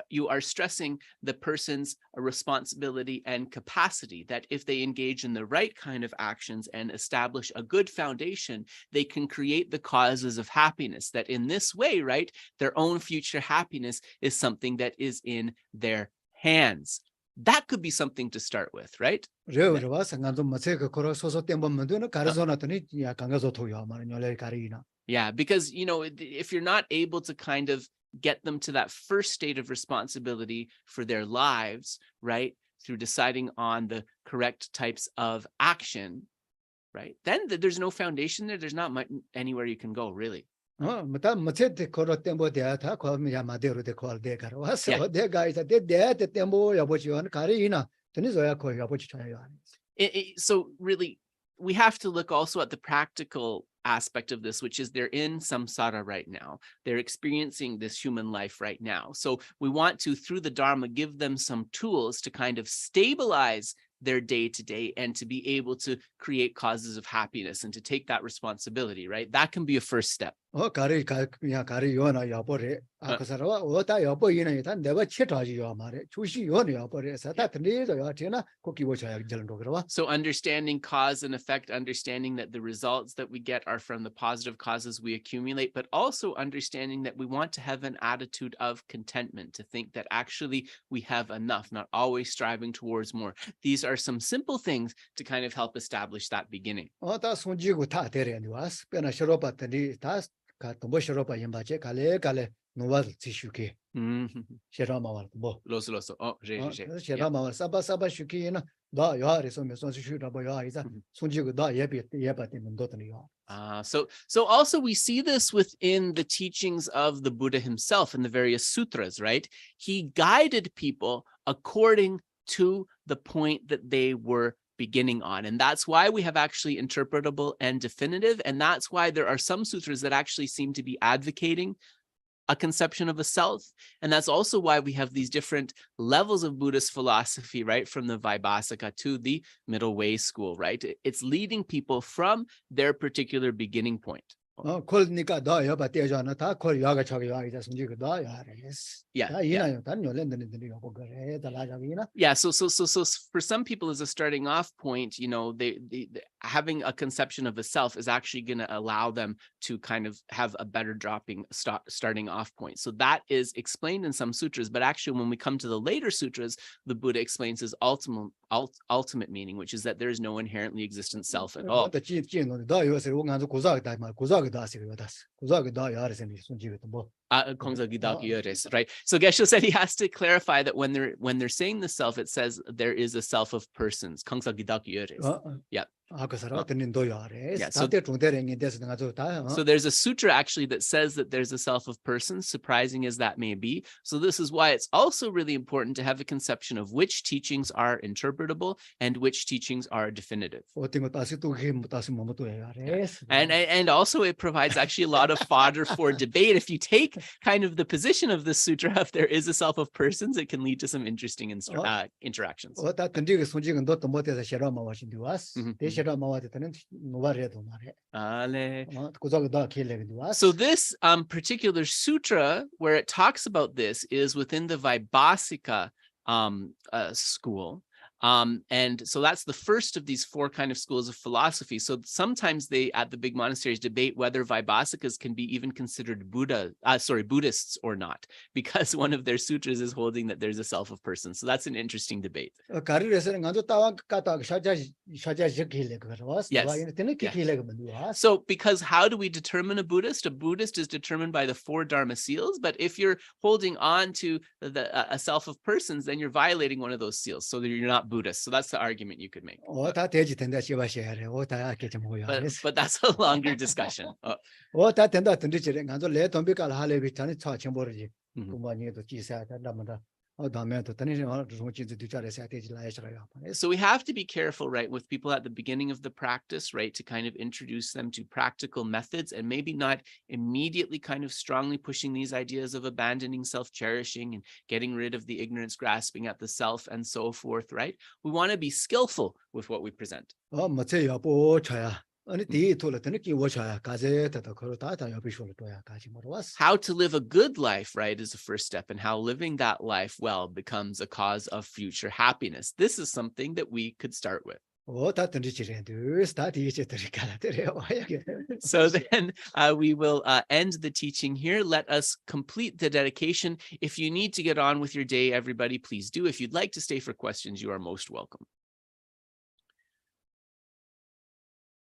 stressing the person's responsibility and capacity, that if they engage in the right kind of actions and establish a good foundation, they can create the causes of happiness, that in this way, right, their own future happiness is something that is in their hands. That could be something to start with, right? Yeah, because, you know, if you're not able to kind of get them to that first state of responsibility for their lives, right, through deciding on the correct types of action, right, then there's no foundation there. There's not much anywhere you can go, really. Yeah. So really, we have to look also at the practical aspect of this, which is they're in samsara right now. They're experiencing this human life right now. So we want to, through the Dharma, give them some tools to kind of stabilize their day-to-day and to be able to create causes of happiness and to take that responsibility, right? That can be a first step. So understanding cause and effect, understanding that the results that we get are from the positive causes we accumulate, but also understanding that we want to have an attitude of contentment, to think that actually we have enough, not always striving towards more. These are some simple things to kind of help establish that beginning. So also we see this within the teachings of the Buddha himself in the various sutras, right? He guided people according to the point that they were beginning on. And that's why we have actually interpretable and definitive. And that's why there are some sutras that actually seem to be advocating a conception of a self. And that's also why we have these different levels of Buddhist philosophy, right? From the Vaibhasika to the middle way school, right? It's leading people from their particular beginning point. Yeah. So for some people, as a starting off point, you know, they having a conception of a self is actually going to allow them to kind of have a better starting off point. So that is explained in some sutras, but actually when we come to the later sutras, the Buddha explains his ultimate meaning, which is that there is no inherently existent self at all. Right. So Geshe said he has to clarify that when they're saying the self, it says there is a self of persons. Yeah. Yeah, so there's a sutra actually that says that there's a self of persons, surprising as that may be. So this is why it's also really important to have a conception of which teachings are interpretable and which teachings are definitive. And also it provides actually a lot of fodder for debate. If you take kind of the position of this sutra, if there is a self of persons, it can lead to some interesting interactions. So this particular sutra where it talks about this is within the Vaibhasika school. And so that's the first of these four kind of schools of philosophy. So sometimes they, at the big monasteries, debate whether Vaibhasikas can be even considered Buddhists or not, because one of their sutras is holding that there's a self of person. So that's an interesting debate. Yes. So because how do we determine a Buddhist? A Buddhist is determined by the four Dharma seals, but if you're holding on to a self of persons, then you're violating one of those seals, so that you're not Buddhist. So that's the argument you could make. But that's a longer discussion. So we have to be careful, right, with people at the beginning of the practice, right, to kind of introduce them to practical methods and maybe not immediately kind of strongly pushing these ideas of abandoning self-cherishing and getting rid of the ignorance grasping at the self and so forth, right? We want to be skillful with what we present. How to live a good life, right, is the first step, and how living that life well becomes a cause of future happiness. This is something that we could start with. So then we will end the teaching here. Let us complete the dedication. If you need to get on with your day, everybody, please do. If you'd like to stay for questions, you are most welcome.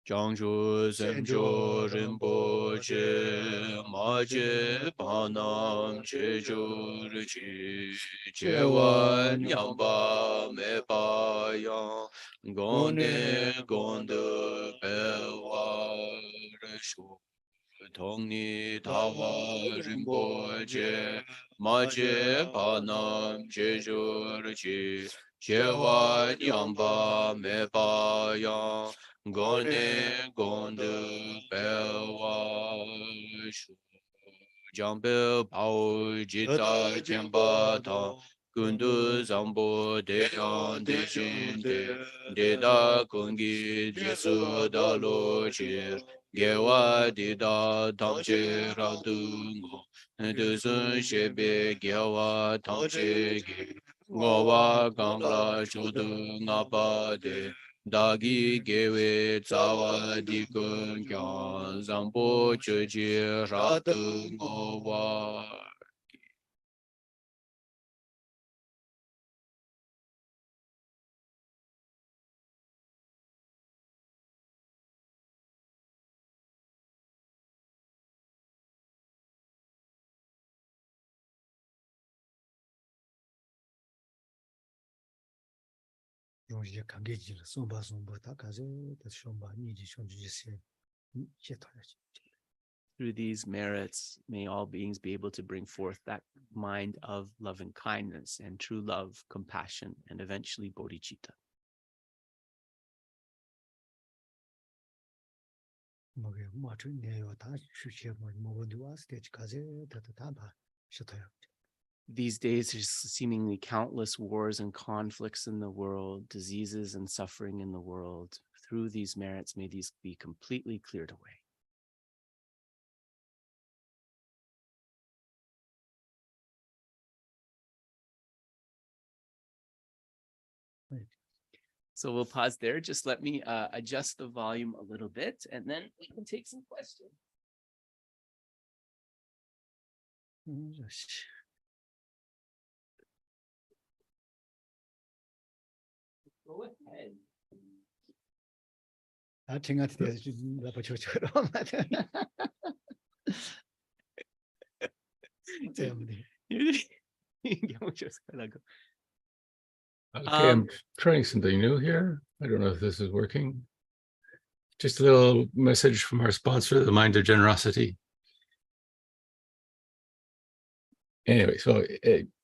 Changzhu Zangpo Rinpoche Maje Panam Cheju Richi Chewa Nyamba Mepa Yang Gonde Gonde Pewa Reshu Tongni Tawa Rinpoche Maje Panam Cheju Richi Chewa Nyamba Mepa Yang Gone Gonde Pewa Shu Jambe Pao Jita Jamba Ta Kundu Zangpo Deyan Deshin Deda Kungi Jesu Dalo Chir Gewa Dida Tamche Radungo Dusun Shebe Gewa Tamche Ge Gowa Gangla Chodu Ngapa Dagi gewe tsawa dikun kyan Zangpo cheche ratu ngowa. Through these merits, may all beings be able to bring forth that mind of loving kindness and true love, compassion, and eventually bodhicitta. These days, there's seemingly countless wars and conflicts in the world, diseases and suffering in the world. Through these merits, may these be completely cleared away. So we'll pause there. Just let me adjust the volume a little bit, and then we can take some questions. Go ahead. Okay, I'm trying something new here. I don't know if this is working. Just a little message from our sponsor, the Mind of Generosity. Anyway, so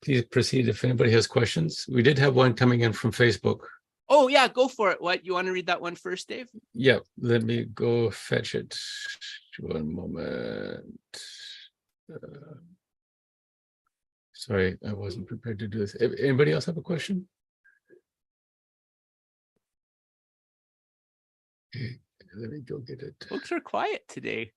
please proceed if anybody has questions. We did have one coming in from Facebook. Oh, yeah, go for it. What, you want to read that one first, Dave? Yeah, let me go fetch it. One moment. Sorry, I wasn't prepared to do this. Anybody else have a question? Okay, let me go get it. Folks are quiet today.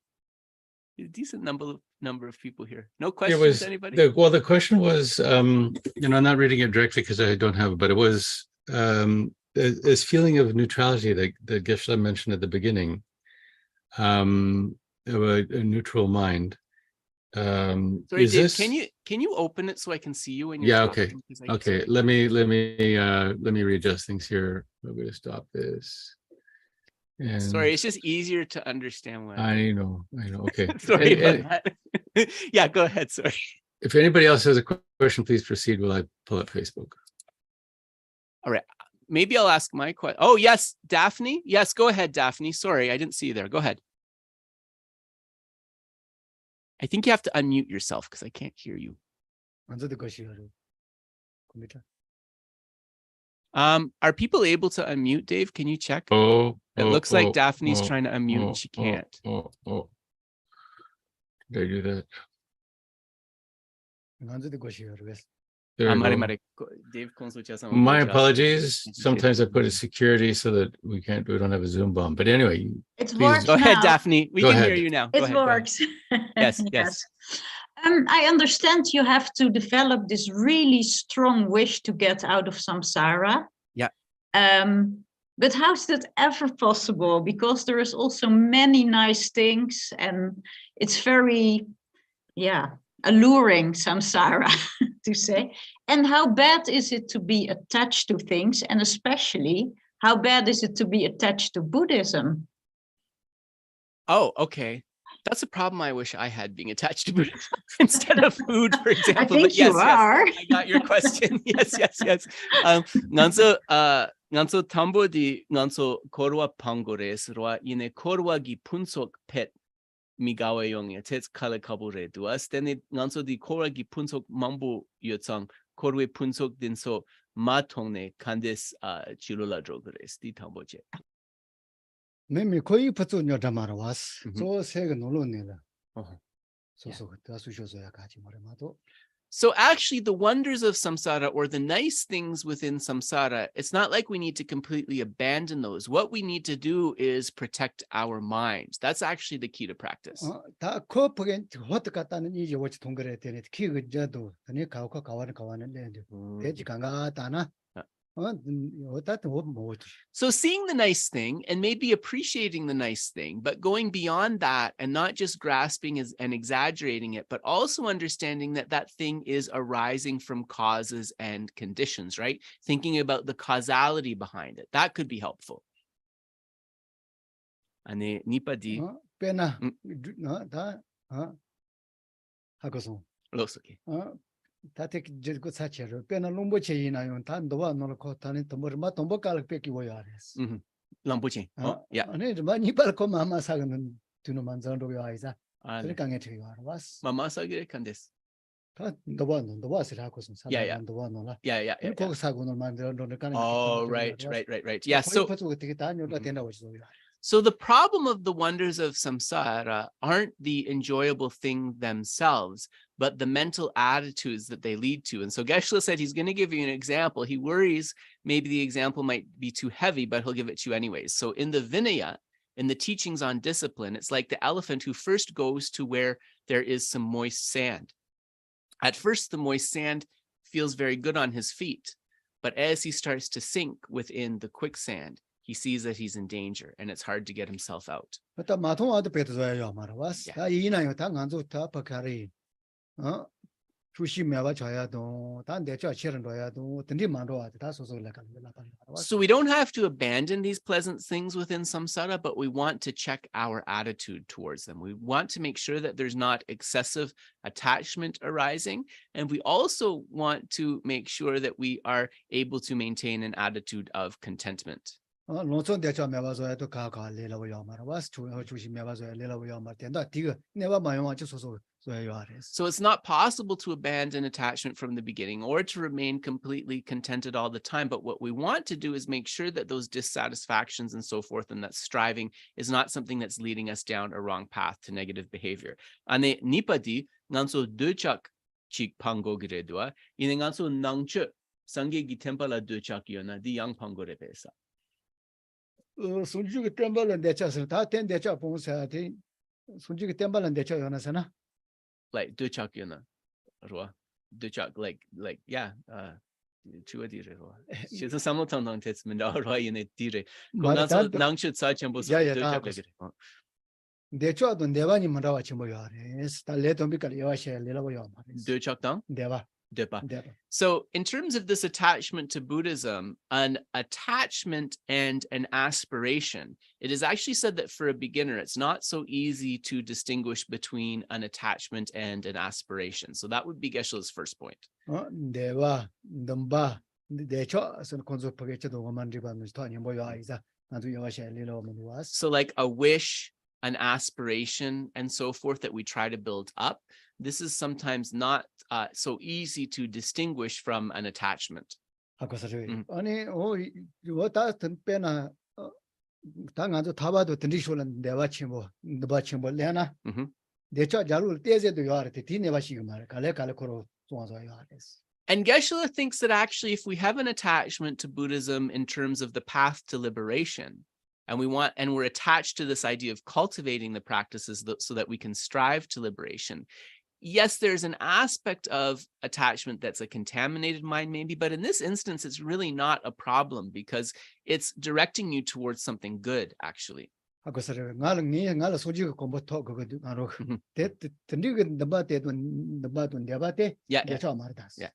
A decent number of people here. No questions, anybody? Well, the question was, I'm not reading it directly because I don't have it, but it was this feeling of neutrality that Geshe mentioned at the beginning, of a neutral mind. Sorry, Is Dave, this? can you open it so I can see you when you're Yeah, talking? okay. Sorry. Let me readjust things here. I'm going to stop this. And sorry, it's just easier to understand when I know. Okay. sorry about that. Yeah, go ahead. Sorry. If anybody else has a question, please proceed while I pull up Facebook. All right. Maybe I'll ask my question. Oh, yes, Daphne. Yes, go ahead, Daphne. Sorry, I didn't see you there. Go ahead. I think you have to unmute yourself because I can't hear you. Are people able to unmute, Dave? Can you check? It looks like Daphne's trying to unmute and she can't. Did I do that? Dave, my apologies. Sometimes I put a security so that we don't have a Zoom bomb. But anyway, it works. Go ahead, now. Daphne. We can hear you now. It works. Yes, yes. I understand you have to develop this really strong wish to get out of samsara. Yeah. But how is that ever possible? Because there is also many nice things, and it's very, alluring, samsara, to say. And how bad is it to be attached to things? And especially, how bad is it to be attached to Buddhism? Oh, okay. That's a problem I wish I had, being attached to Buddhism instead of food, for example. I think but yes, you are. Yes, I got your question. Yes. Nganso tambo di nganso korwa pangores roa ine korwa gi punsok pet migawe yong tets kale kabure duas then nganso di korwa gi punsok mambu yotsang korwe punsok dinso matongne kandes chilula drogres di tamboje. Mimi koi patu nyodamara was so sega nolo nela. So actually, the wonders of samsara, or the nice things within samsara, it's not like we need to completely abandon those. What we need to do is protect our minds. That's actually the key to practice. So seeing the nice thing and maybe appreciating the nice thing, but going beyond that and not just grasping and exaggerating it, but also understanding that that thing is arising from causes and conditions, right? Thinking about the causality behind it. That could be helpful. Ane nipadi. Pena. Losoki. Tatek jelgo sachero pena lumbo cheina yon tan dowa no ko tan tomor ma tombo kal peki woyares lambuche yeah ane ba ni bal ko mama sagan tuno manzan do yaisa tere kange thiwa was mama sagire kandes ta dowa sira ko sun yeah dowa no la yeah ko sagun no manzan do kan oh right yeah so the problem of the wonders of samsara aren't the enjoyable thing themselves, but the mental attitudes that they lead to. And so Geshe said he's going to give you an example. He worries maybe the example might be too heavy, but he'll give it to you anyways. So in the Vinaya, in the teachings on discipline, it's like the elephant who first goes to where there is some moist sand. At first, the moist sand feels very good on his feet, but as he starts to sink within the quicksand, he sees that he's in danger and it's hard to get himself out. So we don't have to abandon these pleasant things within samsara, but we want to check our attitude towards them. We want to make sure that there's not excessive attachment arising. And we also want to make sure that we are able to maintain an attitude of contentment. So it's not possible to abandon attachment from the beginning or to remain completely contented all the time. But what we want to do is make sure that those dissatisfactions and so forth and that striving is not something that's leading us down a wrong path to negative behavior. Ane nipadi nganso duchak chik pango giredua ine nganso nangche sange gi tempala duchak yona di yang pango repesa. Sunju temple and decha ta ten decha ponsa te sunju temple and decha yona sana like duchak yona roa duchak like yeah chua dire ro. She so samo tong tong tets min da ro yin dire. Ko Mà na so ta- nang chut sa chen bo so Yeah, yeah, do ta cha bas. le. 대초 돈 대바니 뭐라고 치 뭐야. 다 레돈비까 여와셔 레라고 요. Do chok dang? 대바. Depa. 대바. So in terms of this attachment to Buddhism, an attachment and an aspiration, it is actually said that for a beginner, it's not so easy to distinguish between an attachment and an aspiration. So that would be Geshe's first point. 대바 넘바 대초 선 콘소프게 저도 오만 리바는 스타니 뭐야 이자 나도 여와셔 레라고 뭐야. So like a wish, an aspiration, and so forth that we try to build up, this is sometimes not so easy to distinguish from an attachment. 아까서요. 아니 요다 던페나 당아도 타바도 던리쇼는 내가 치고 너바 치고 레나. 대초 자루 때제도 요아르테 디네바시고 말 갈래 코로 좋아서 요아레스. And Geshe thinks that actually if we have an attachment to Buddhism in terms of the path to liberation, and we're attached to this idea of cultivating the practices so that we can strive to liberation, yes, there's an aspect of attachment that's a contaminated mind maybe, but in this instance, it's really not a problem because it's directing you towards something good, actually. 아까서요. 나를 소지가 공부터 그거도 나로 던리가 너바돈 대바테 대초 말다스. Yeah.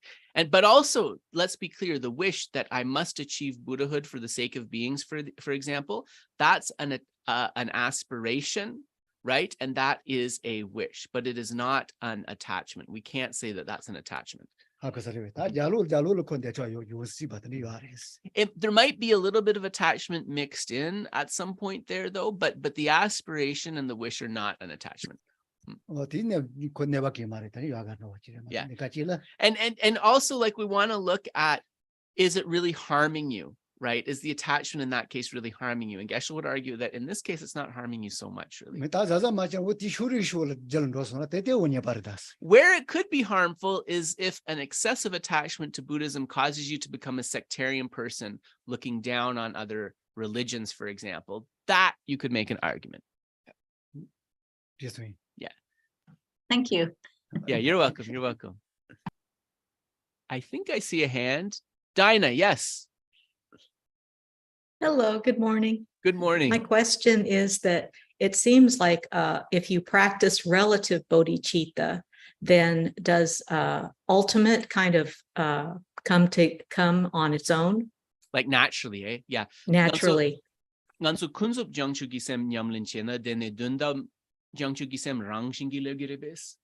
But also, let's be clear, the wish that I must achieve Buddhahood for the sake of beings, for example, that's an aspiration, right? And that is a wish, but it is not an attachment. We can't say that that's an attachment. 아까서요. 다 자루를 콘 대초 요시 받더니 요아레스. There might be a little bit of attachment mixed in at some point there, though, but the aspiration and the wish are not an attachment. 디네 콘네바기 말했더니 요아가 나왔지. Yeah. 내가 찔러. And also, like, we want to look at, is it really harming you? Right? Is the attachment in that case really harming you? And Geshe would argue that in this case, it's not harming you so much, really. Where it could be harmful is if an excessive attachment to Buddhism causes you to become a sectarian person looking down on other religions, for example. That you could make an argument. Yeah. Thank you. Yeah, you're welcome. You're welcome. I think I see a hand. Dinah, yes. Hello, good morning. Good morning. My question is that it seems like if you practice relative bodhicitta, then does ultimate kind of come on its own? Like naturally, eh? Yeah. Naturally. Ngansu kunzup jangchu gisem nyamlin chena dene dunda jangchu gisem rangshingi legirebes.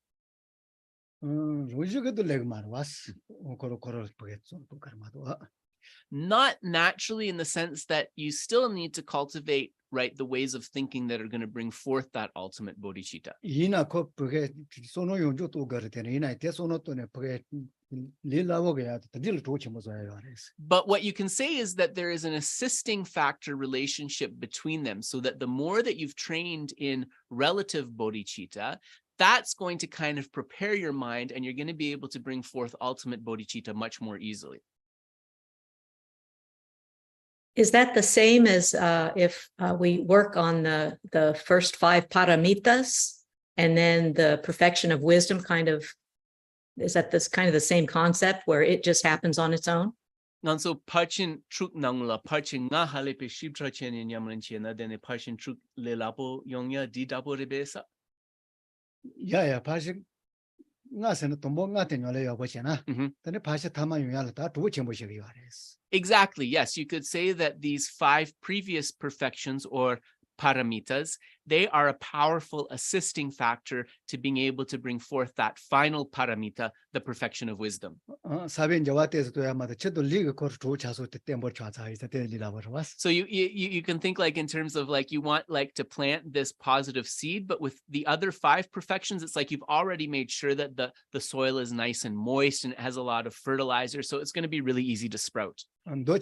Not naturally, in the sense that you still need to cultivate, right, the ways of thinking that are going to bring forth that ultimate bodhicitta. But what you can say is that there is an assisting factor relationship between them, so that the more that you've trained in relative bodhicitta, that's going to kind of prepare your mind, and you're going to be able to bring forth ultimate bodhicitta much more easily. Is that the same as if we work on the first 5 paramitas and then the perfection of wisdom kind of, is that this kind of the same concept where it just happens on its own? So parchin truk nangla parchin nga halepe shibtra chen in yamrin chena then parchin truk lelapo yongya di dapo rebesa. Yeah, parchin nga sen tombo nga tenole yo bochena. Then parchin tama yala ta tu chen boshi yares. Exactly. Yes, you could say that these 5 previous perfections or paramitas, they are a powerful assisting factor to being able to bring forth that final paramita, the perfection of wisdom. So you can think like in terms of like you want like to plant this positive seed, but with the other 5 perfections, it's like you've already made sure that the soil is nice and moist and it has a lot of fertilizer, so it's going to be really easy to sprout. And the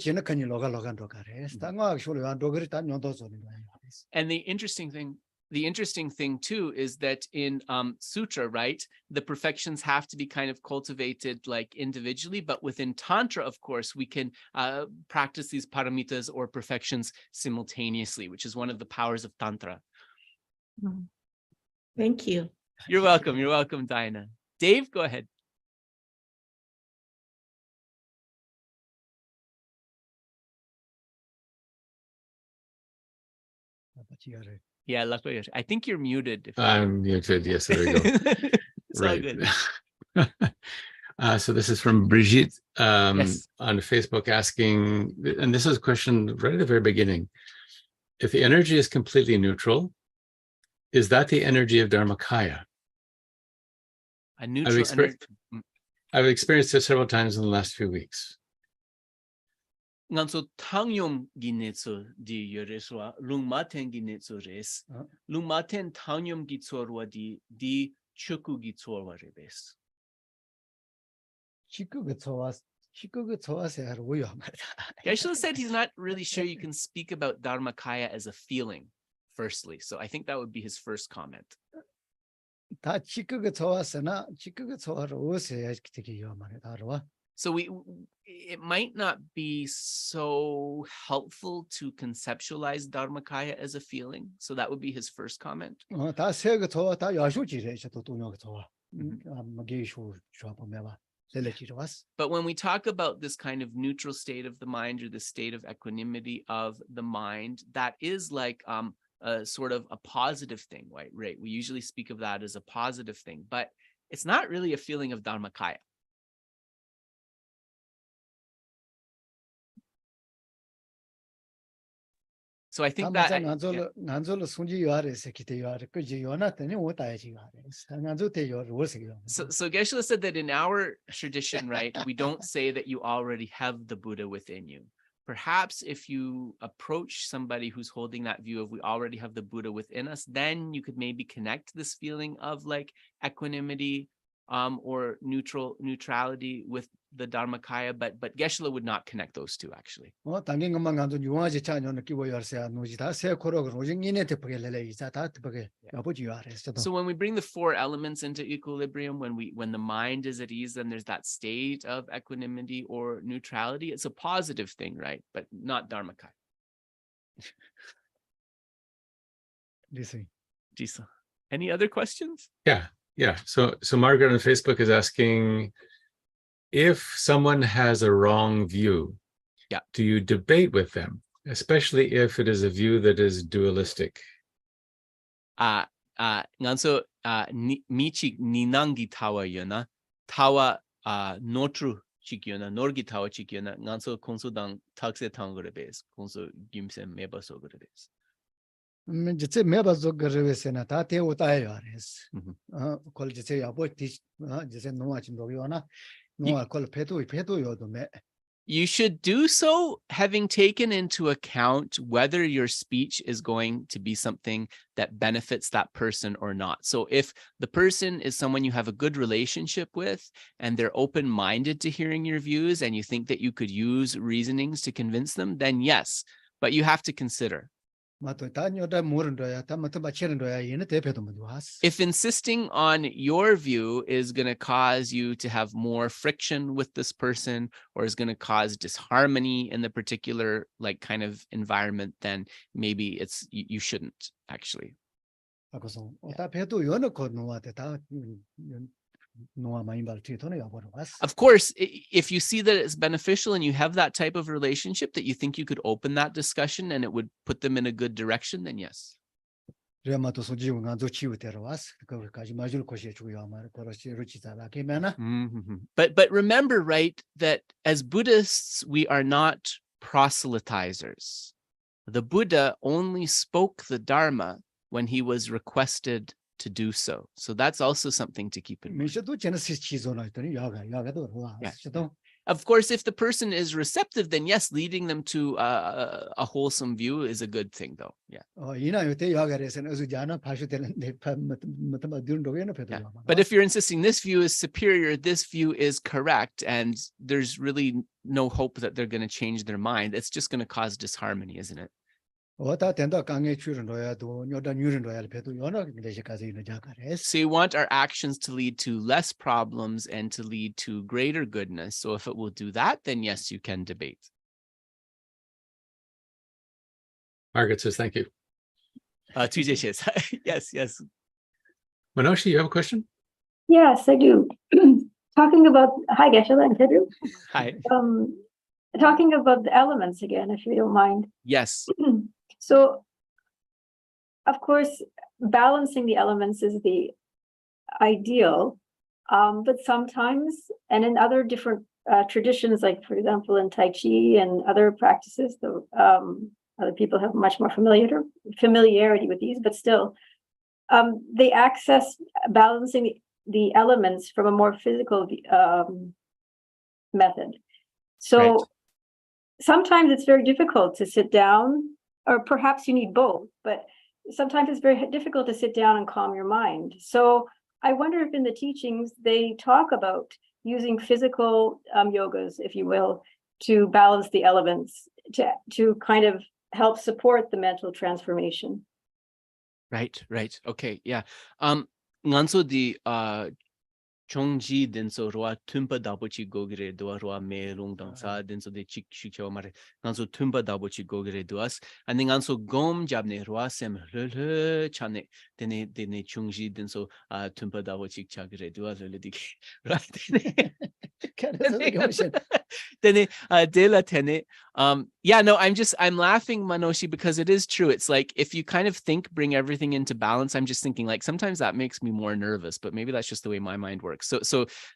interesting thing too is that in sutra, right, the perfections have to be kind of cultivated like individually, but within tantra, of course, we can practice these paramitas or perfections simultaneously, which is one of the powers of tantra. Thank you. You're welcome. You're welcome, Dinah. Dave, go ahead. Yeah, luckily, I think you're muted. I'm muted. Yes, there we go. It's all good. So this is from Brigitte Yes. on Facebook asking, and this is a question right at the very beginning. If the energy is completely neutral, is that the energy of Dharmakaya? A neutral energy. I've experienced it several times in the last few weeks. Nganso tangyom ginetso di yoreswa lungmaten ginetso res. Lungmaten tangyom gitsorwa di chuku gitsorwa rebes. Geshe said he's not really sure you can speak about Dharmakaya as a feeling, firstly. So I think that would be his first comment. So it might not be so helpful to conceptualize Dharmakaya as a feeling. So that would be his first comment. But when we talk about this kind of neutral state of the mind or the state of equanimity of the mind, that is like a sort of a positive thing, right? We usually speak of that as a positive thing, but it's not really a feeling of Dharmakaya. So I think that so Geshe said that in our tradition, right, we don't say that you already have the Buddha within you. Perhaps if you approach somebody who's holding that view of we already have the Buddha within us, then you could maybe connect this feeling of like equanimity or neutrality with the Dharmakaya, but Geshe would not connect those two actually. So when we bring the four elements into equilibrium, when the mind is at ease, then there's that state of equanimity or neutrality. It's a positive thing, right? But not Dharmakaya. Jisa. Any other questions? Yeah. So Margaret on Facebook is asking, if someone has a wrong view, do you debate with them, especially if it is a view that is dualistic? Nganso michi ninangi tawa yona tawa notru chikyona norgi tawa chikyona nganso konso dang takse tangrebes konso gimse mebaso grebes. Jitse mebaso grebes na ta te utai yares. Kol jitse yabo jitse noa chindo yona. You should do so having taken into account whether your speech is going to be something that benefits that person or not. So if the person is someone you have a good relationship with and they're open-minded to hearing your views and you think that you could use reasonings to convince them, then yes, but you have to consider. If insisting on your view is going to cause you to have more friction with this person or is going to cause disharmony in the particular like kind of environment, then maybe you shouldn't actually. Of course, if you see that it's beneficial and you have that type of relationship that you think you could open that discussion and it would put them in a good direction, then yes. But remember, right, that as Buddhists, we are not proselytizers. The Buddha only spoke the Dharma when he was requested to do so. So that's also something to keep in mind. Of course, if the person is receptive, then yes, leading them to a wholesome view is a good thing, though. Yeah. But if you're insisting this view is superior, this view is correct, and there's really no hope that they're going to change their mind, it's just going to cause disharmony, isn't it? So you want our actions to lead to less problems and to lead to greater goodness. So if it will do that, then yes, you can debate. Margaret says, thank you. Yes. Manoshi, you have a question? Yes, I do. Talking about, hi, Geshe and Tedru. Hi. Talking about the elements again, if you don't mind. Yes. So of course, balancing the elements is the ideal, but sometimes, and in other different traditions, like for example in Tai Chi and other practices, other people have much more familiarity with these, but still, they access balancing the elements from a more physical method. So Right. sometimes it's very difficult to sit down, or perhaps you need both, but sometimes it's very difficult to sit down and calm your mind. So I wonder if in the teachings they talk about using physical yogas, if you will, to balance the elements, to kind of help support the mental transformation. Right, right. Okay, yeah. Nganso di Chongji denso roa tumpa dabochi gogire doa roa me rong dangsa denso de chik shikchawa mare nganso tumpa dabochi gogire doas and then nganso gom jabne roa sem le chane dene Chongji denso tumpa dabochi chagire doa le dik right Tene de la tene. Yeah, no, I'm laughing, Manoshi, because it is true. It's like if you kind of bring everything into balance, I'm just thinking like sometimes that makes me more nervous, but maybe that's just the way my mind works. So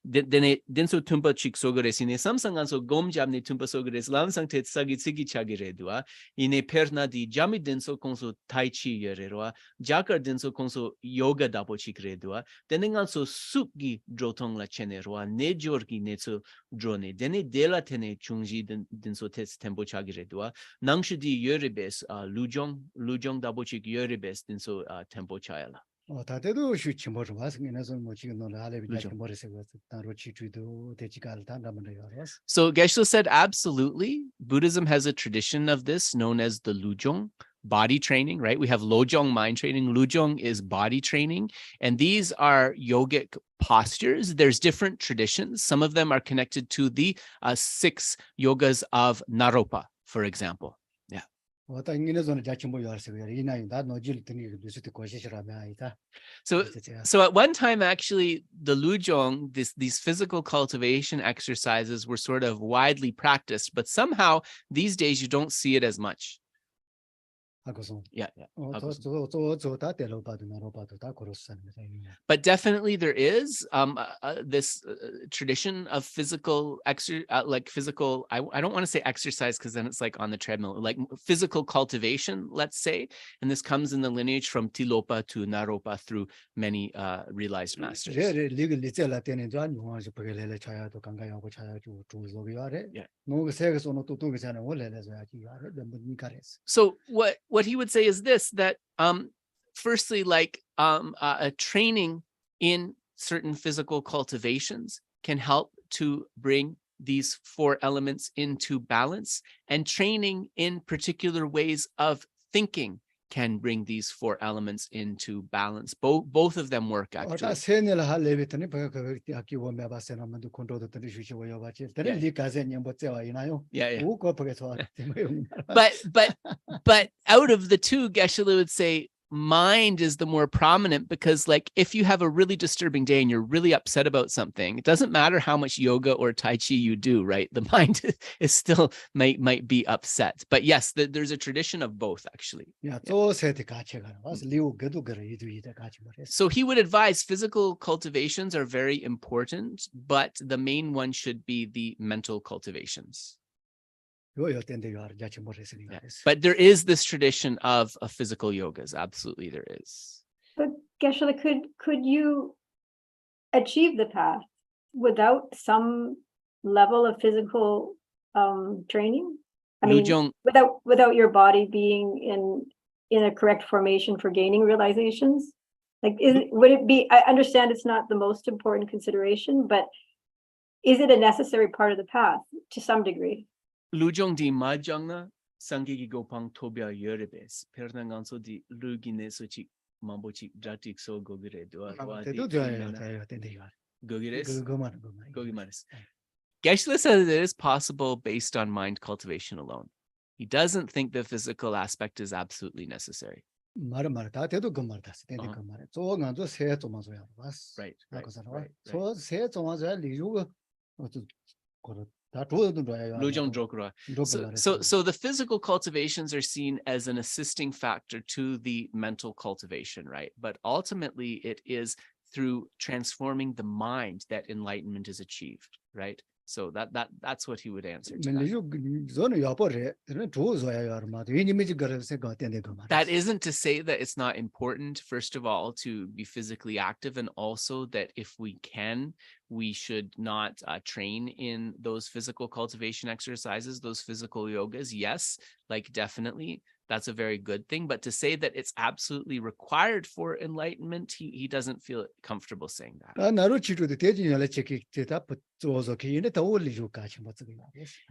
denso tumpa chik sogore sine samsang anso gom jamne tumpa sogore lamsang te sagi tsigi chagire dua ine perna di jami denso konso tai chi yere roa jakar denso konso yoga dapo chikre dua denenganso suki drotong la chene roa ne jorgi netso drone dene dela tene chungji denso tes tempo chagire dua nangshudi yerebes lujong dapo chik yerebes denso tempo chayala. 다대도 슈치 뭐 와서는 뭐 지금 너 알레비 같은 머리서 따로 치주도 대지갈 단다면요. So Geshe said, absolutely. Buddhism has a tradition of this known as the Lujong, body training, right? We have Lojong, mind training. Lujong is body training. And these are yogic postures. There's different traditions. Some of them are connected to the 6 yogas of Naropa, for example. So at one time, actually, the Lujong, these physical cultivation exercises were sort of widely practiced, but somehow these days you don't see it as much. Yeah. But definitely there is this tradition of physical physical, I don't want to say exercise because then it's like on the treadmill, like physical cultivation, let's say. And this comes in the lineage from Tilopa to Naropa through many realized masters. So what he would say is this, that firstly, like a training in certain physical cultivations can help to bring these 4 elements into balance, and training in particular ways of thinking can bring these 4 elements into balance. Both of them work actually. But out of the 2, Geshe would say mind is the more prominent, because like if you have a really disturbing day and you're really upset about something, it doesn't matter how much yoga or Tai Chi you do, right? The mind is still might be upset. But yes, there's a tradition of both actually. Yeah. So he would advise physical cultivations are very important, but the main one should be the mental cultivations. Yeah. But there is this tradition of physical yogas. Absolutely, there is. But Geshe, could you achieve the path without some level of physical training? I mean, without your body being in a correct formation for gaining realizations? Like, would it be? I understand it's not the most important consideration, but is it a necessary part of the path to some degree? Lujong di majangna sangigi gopang tobia yerebes pernanganso di lugine sochi mambochi dratik so gogire do gogires. Geshe says it is possible based on mind cultivation alone. He doesn't think the physical aspect is absolutely necessary. Right. So the physical cultivations are seen as an assisting factor to the mental cultivation, right? But ultimately it is through transforming the mind that enlightenment is achieved, right? So that's what he would answer to that. That isn't to say that it's not important, first of all, to be physically active, and also that if we can, we should not train in those physical cultivation exercises, those physical yogas. Yes, like definitely, that's a very good thing. But to say that it's absolutely required for enlightenment, he doesn't feel comfortable saying that.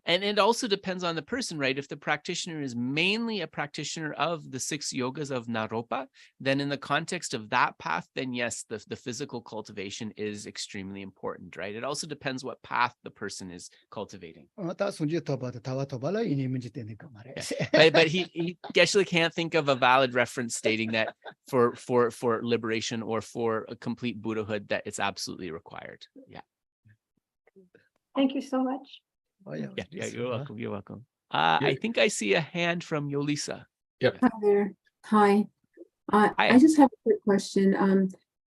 And it also depends on the person, right? If the practitioner is mainly a practitioner of the 6 yogas of Naropa, then in the context of that path, then yes, the physical cultivation is extremely important, right? It also depends what path the person is cultivating. But he Geshe can't think of a valid reference stating that for liberation or for a complete Buddhahood that it's absolutely required. Yeah. Thank you so much. Yeah, you're welcome. You're welcome. I think I see a hand from Yolisa. Yep. Hi there. Hi. Hi. I just have a quick question.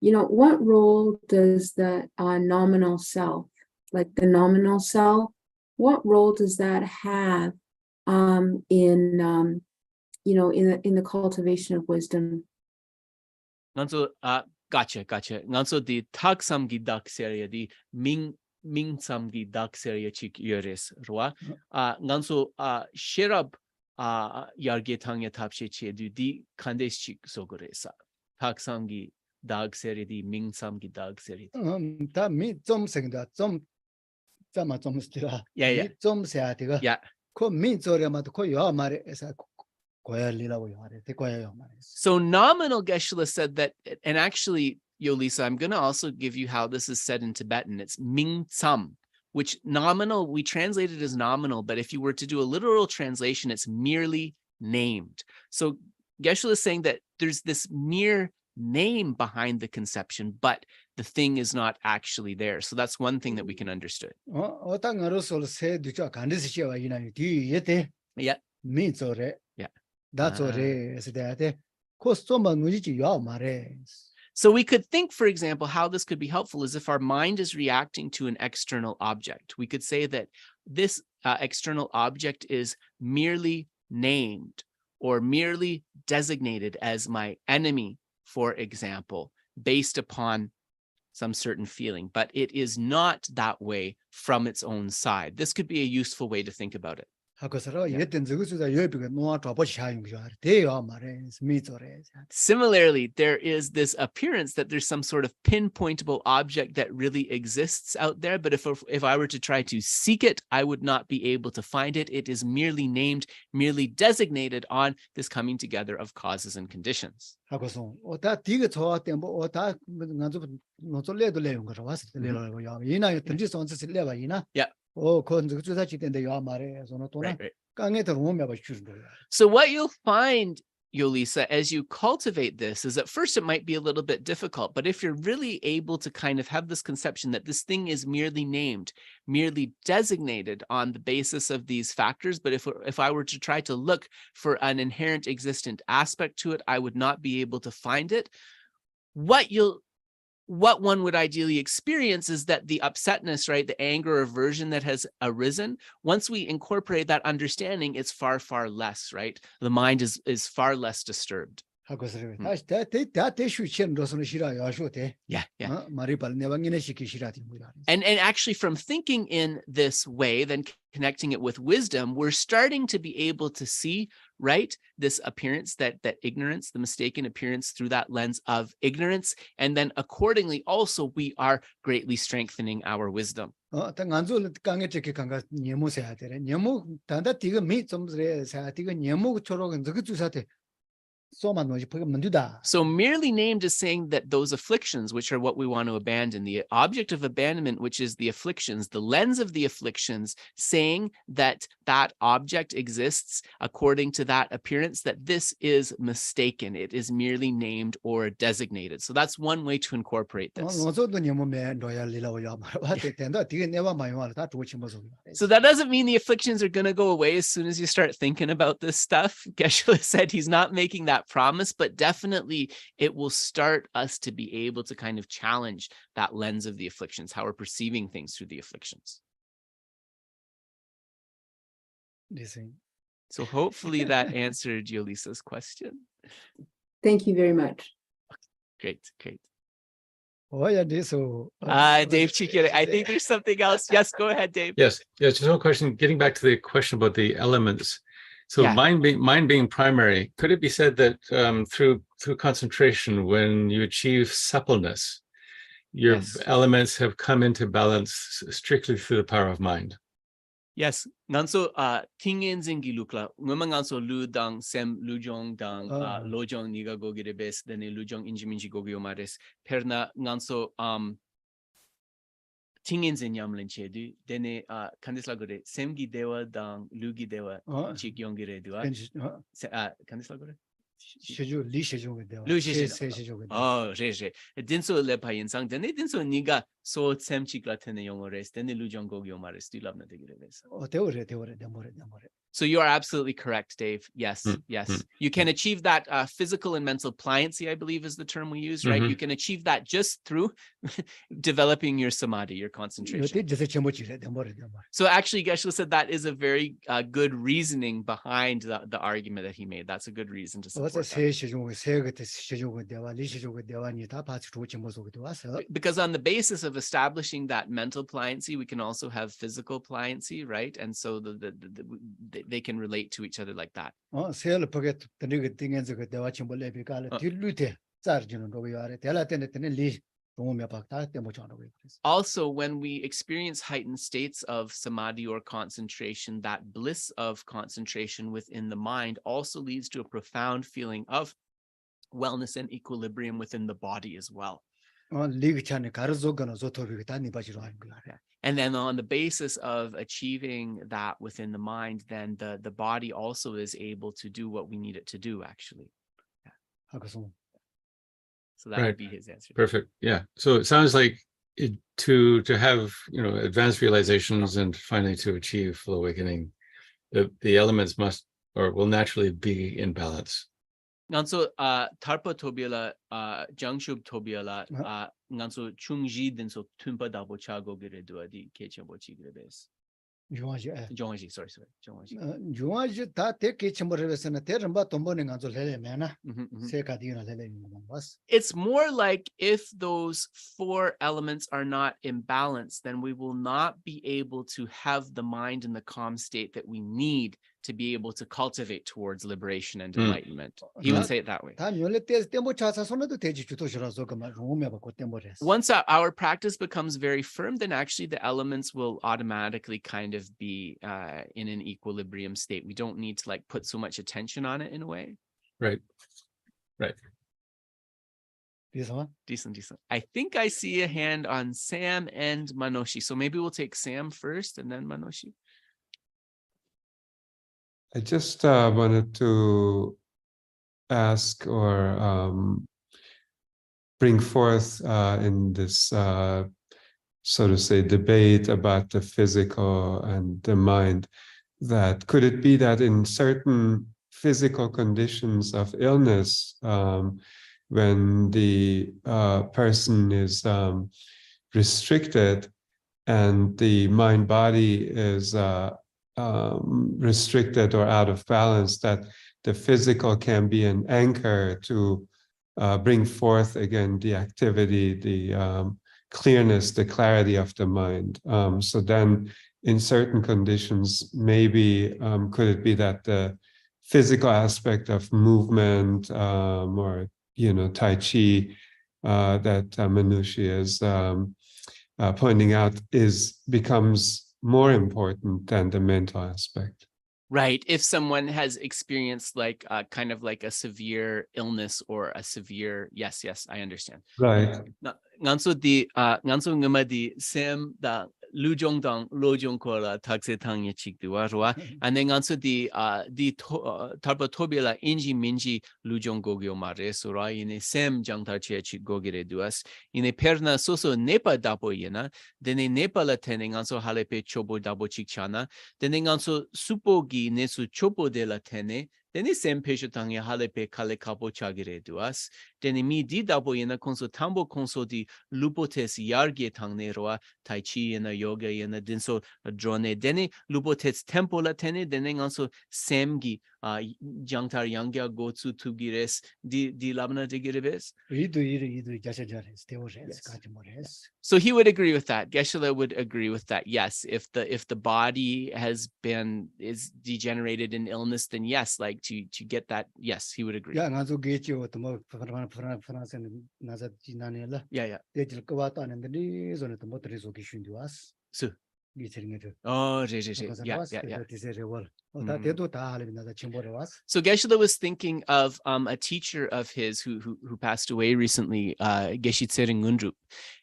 What role does the nominal self, like the nominal self, what role does that have in the cultivation of wisdom? Gotcha. Nganso the taksam gidak seria di Ming samgi dak seria chik yores roa. Nganso sherab yarge tangya tapshe che du di kandes chik sogoresa. Taksamgi dag seria di Ming samgi dag seria. Ta mi zom sengda zom zama zom stira. Yeah. Zom seatiga. Yeah. Ko mi zore mat ko yo mare esa. So nominal Geshe said that, and actually, Yolisa, I'm going to also give you how this is said in Tibetan. It's Ming Tsam, which nominal, we translate it as nominal, but if you were to do a literal translation, it's merely named. So Geshe is saying that there's this mere name behind the conception, but the thing is not actually there. So that's one thing that we can understand. Yeah. Yeah. That's all. So we could think, for example, how this could be helpful is if our mind is reacting to an external object. We could say that this external object is merely named or merely designated as my enemy, for example, based upon some certain feeling, but it is not that way from its own side. This could be a useful way to think about it. Similarly, there is this appearance that there's some sort of pinpointable object that really exists out there, but if I were to try to seek it, I would not be able to find it. It is merely named, merely designated on this coming together of causes and conditions. Yeah. Right. So what you'll find, Yolisa, as you cultivate this is at first it might be a little bit difficult, but if you're really able to kind of have this conception that this thing is merely named, merely designated on the basis of these factors, but if I were to try to look for an inherent existent aspect to it, I would not be able to find it. What one would ideally experience is that the upsetness, right, the anger or aversion that has arisen, once we incorporate that understanding, it's far, far less, right? The mind is far less disturbed. Yeah. And actually from thinking in this way, then connecting it with wisdom, we're starting to be able to see, right, this appearance, that ignorance, the mistaken appearance through that lens of ignorance. And then accordingly, also, we are greatly strengthening our wisdom. So merely named is saying that those afflictions, which are what we want to abandon, the object of abandonment, which is the afflictions, the lens of the afflictions, saying that that object exists according to that appearance, that this is mistaken. It is merely named or designated. So that's one way to incorporate this. So that doesn't mean the afflictions are going to go away as soon as you start thinking about this stuff. Geshe said he's not making that promise, but definitely it will start us to be able to kind of challenge that lens of the afflictions, how we're perceiving things through the afflictions. So hopefully that answered Gyalisa's question. Thank you very much. Great, great. Dave Chikere, I think there's something else. Yes, go ahead, Dave. Yes, just one question. Getting back to the question about the elements. So Yeah. mind being primary, could it be said that through concentration, when you achieve suppleness, your Yes. elements have come into balance strictly through the power of mind? Yes, nganso tingen zingi lukla, ngama nganso lu dang sem lujong dang lojong niga gogire bes dene lujong injiminji gogyo mares perna nganso tingen zin yamlen chedu dene kandisla gore semgi dewa dang lugi dewa chik yongire dua kandisla gore Oh, re. Dinso le payin sang dene dinso niga so sem chikla tene yongores dene lujong gogyo mares du labna degire bes. So you are absolutely correct, Dave. Yes, yes. You can achieve that physical and mental pliancy, I believe is the term we use, right? You can achieve that just through developing your samadhi, your concentration. So actually, Geshe said that is a very good reasoning behind the argument that he made. That's a good reason to support that. Because on the basis of establishing that mental pliancy, we can also have physical pliancy, right? And so they can relate to each other like that. Also, when we experience heightened states of samadhi or concentration, that bliss of concentration within the mind also leads to a profound feeling of wellness and equilibrium within the body as well. And then on the basis of achieving that within the mind, then the body also is able to do what we need it to do, actually. Yeah. So that would be his answer. Perfect. Yeah. So it sounds like to have, advanced realizations and finally to achieve full awakening, the elements must or will naturally be in balance. Nganso tarpa tobiala jangshub tobiala nganso chungji denso tumpa dabo chago gire dua di kechembo chigre bes. Jongji, sorry. Jongji ta te kechembo revesena te ramba tombo ne nganso lele mena se kadina lele bas. It's more like if those four elements are not in balance, then we will not be able to have the mind in the calm state that we need to be able to cultivate towards liberation and enlightenment. He would say it that way. Once our practice becomes very firm, then actually the elements will automatically kind of be in an equilibrium state. We don't need to put so much attention on it in a way. Right. Decent. I think I see a hand on Sam and Manoshi. So maybe we'll take Sam first and then Manoshi. I just wanted to ask or bring forth in this, so to say, debate about the physical and the mind, that could it be that in certain physical conditions of illness, when the person is restricted and the mind-body is restricted or out of balance, that the physical can be an anchor to bring forth again the activity, the clearness, the clarity of the mind. So then in certain conditions, maybe could it be that the physical aspect of movement or Tai Chi that Manushi is pointing out becomes more important than the mental aspect? Right. If someone has experienced like kind of like a severe illness or a severe, yes, I understand. Right. Nganso di nganso ngama di sem da lujong dang lojong ko la takse tang ye chik diwa rwa. And then nganso di tarpa tobila inji minji lujong gogyo mare sura ine sem jang tar che chik gogire duas. Ine perna soso nepa dapo yena. Dene nepa la tene nganso halepe chobo dabo chik chana. Dene nganso supo gi nesu chopo de la tene. Dene sem pesho tangi halepe kale kapo chagire duas. Dene mi di dabo yena konso tambo konso di lupotes yargie tangne roa tai chi yena yoga yena dinso drone. Dene lupotes tempo la tene. Dene nganso sem gi jangtar yangya gotsu tugires di labna de giribes. So he would agree with that. Geshe would agree with that. Yes, if the body is degenerated in illness, then yes, like to get that, yes, he would agree. Yeah. So. Oh, yeah. So Geshe was thinking of a teacher of his who passed away recently, Geshe Ngundrup.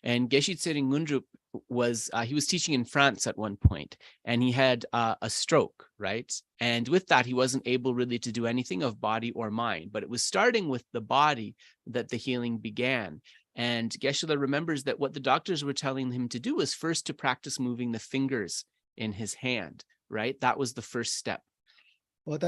And Geshe Ngundrup was he was teaching in France at one point, and he had a stroke, right? And with that, he wasn't able really to do anything of body or mind, but it was starting with the body that the healing began. And Geshe remembers that what the doctors were telling him to do was first to practice moving the fingers in his hand, right? That was the first step. So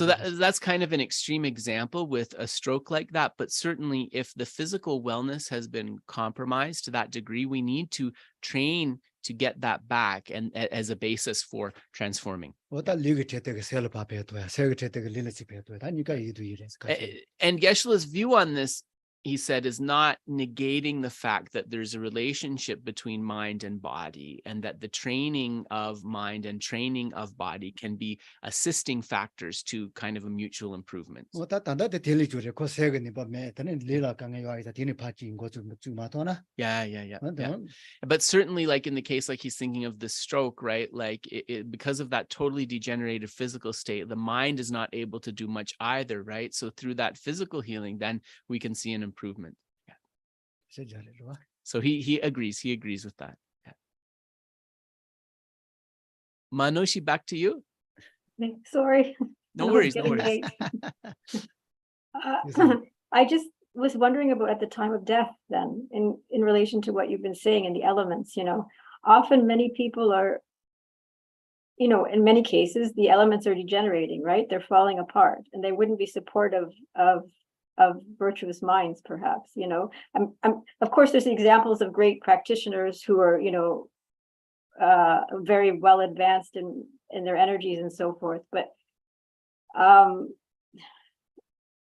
that's kind of an extreme example with a stroke like that, but certainly if the physical wellness has been compromised to that degree, we need to train to get that back and as a basis for transforming. And Geshe-la's view on this, he said, is not negating the fact that there's a relationship between mind and body, and that the training of mind and training of body can be assisting factors to kind of a mutual improvement. Yeah. But certainly, like in the case, like he's thinking of the stroke, right? Like because of that totally degenerated physical state, the mind is not able to do much either, right? So through that physical healing, then we can see an improvement. Yeah. So he agrees with that. Yeah. Manoshi, back to you. Sorry. No worries. I just was wondering about at the time of death then, in relation to what you've been saying in the elements, often many people are, in many cases, the elements are degenerating, right? They're falling apart, and they wouldn't be supportive of virtuous minds, perhaps, of course, there's examples of great practitioners who are, very well advanced in their energies and so forth. But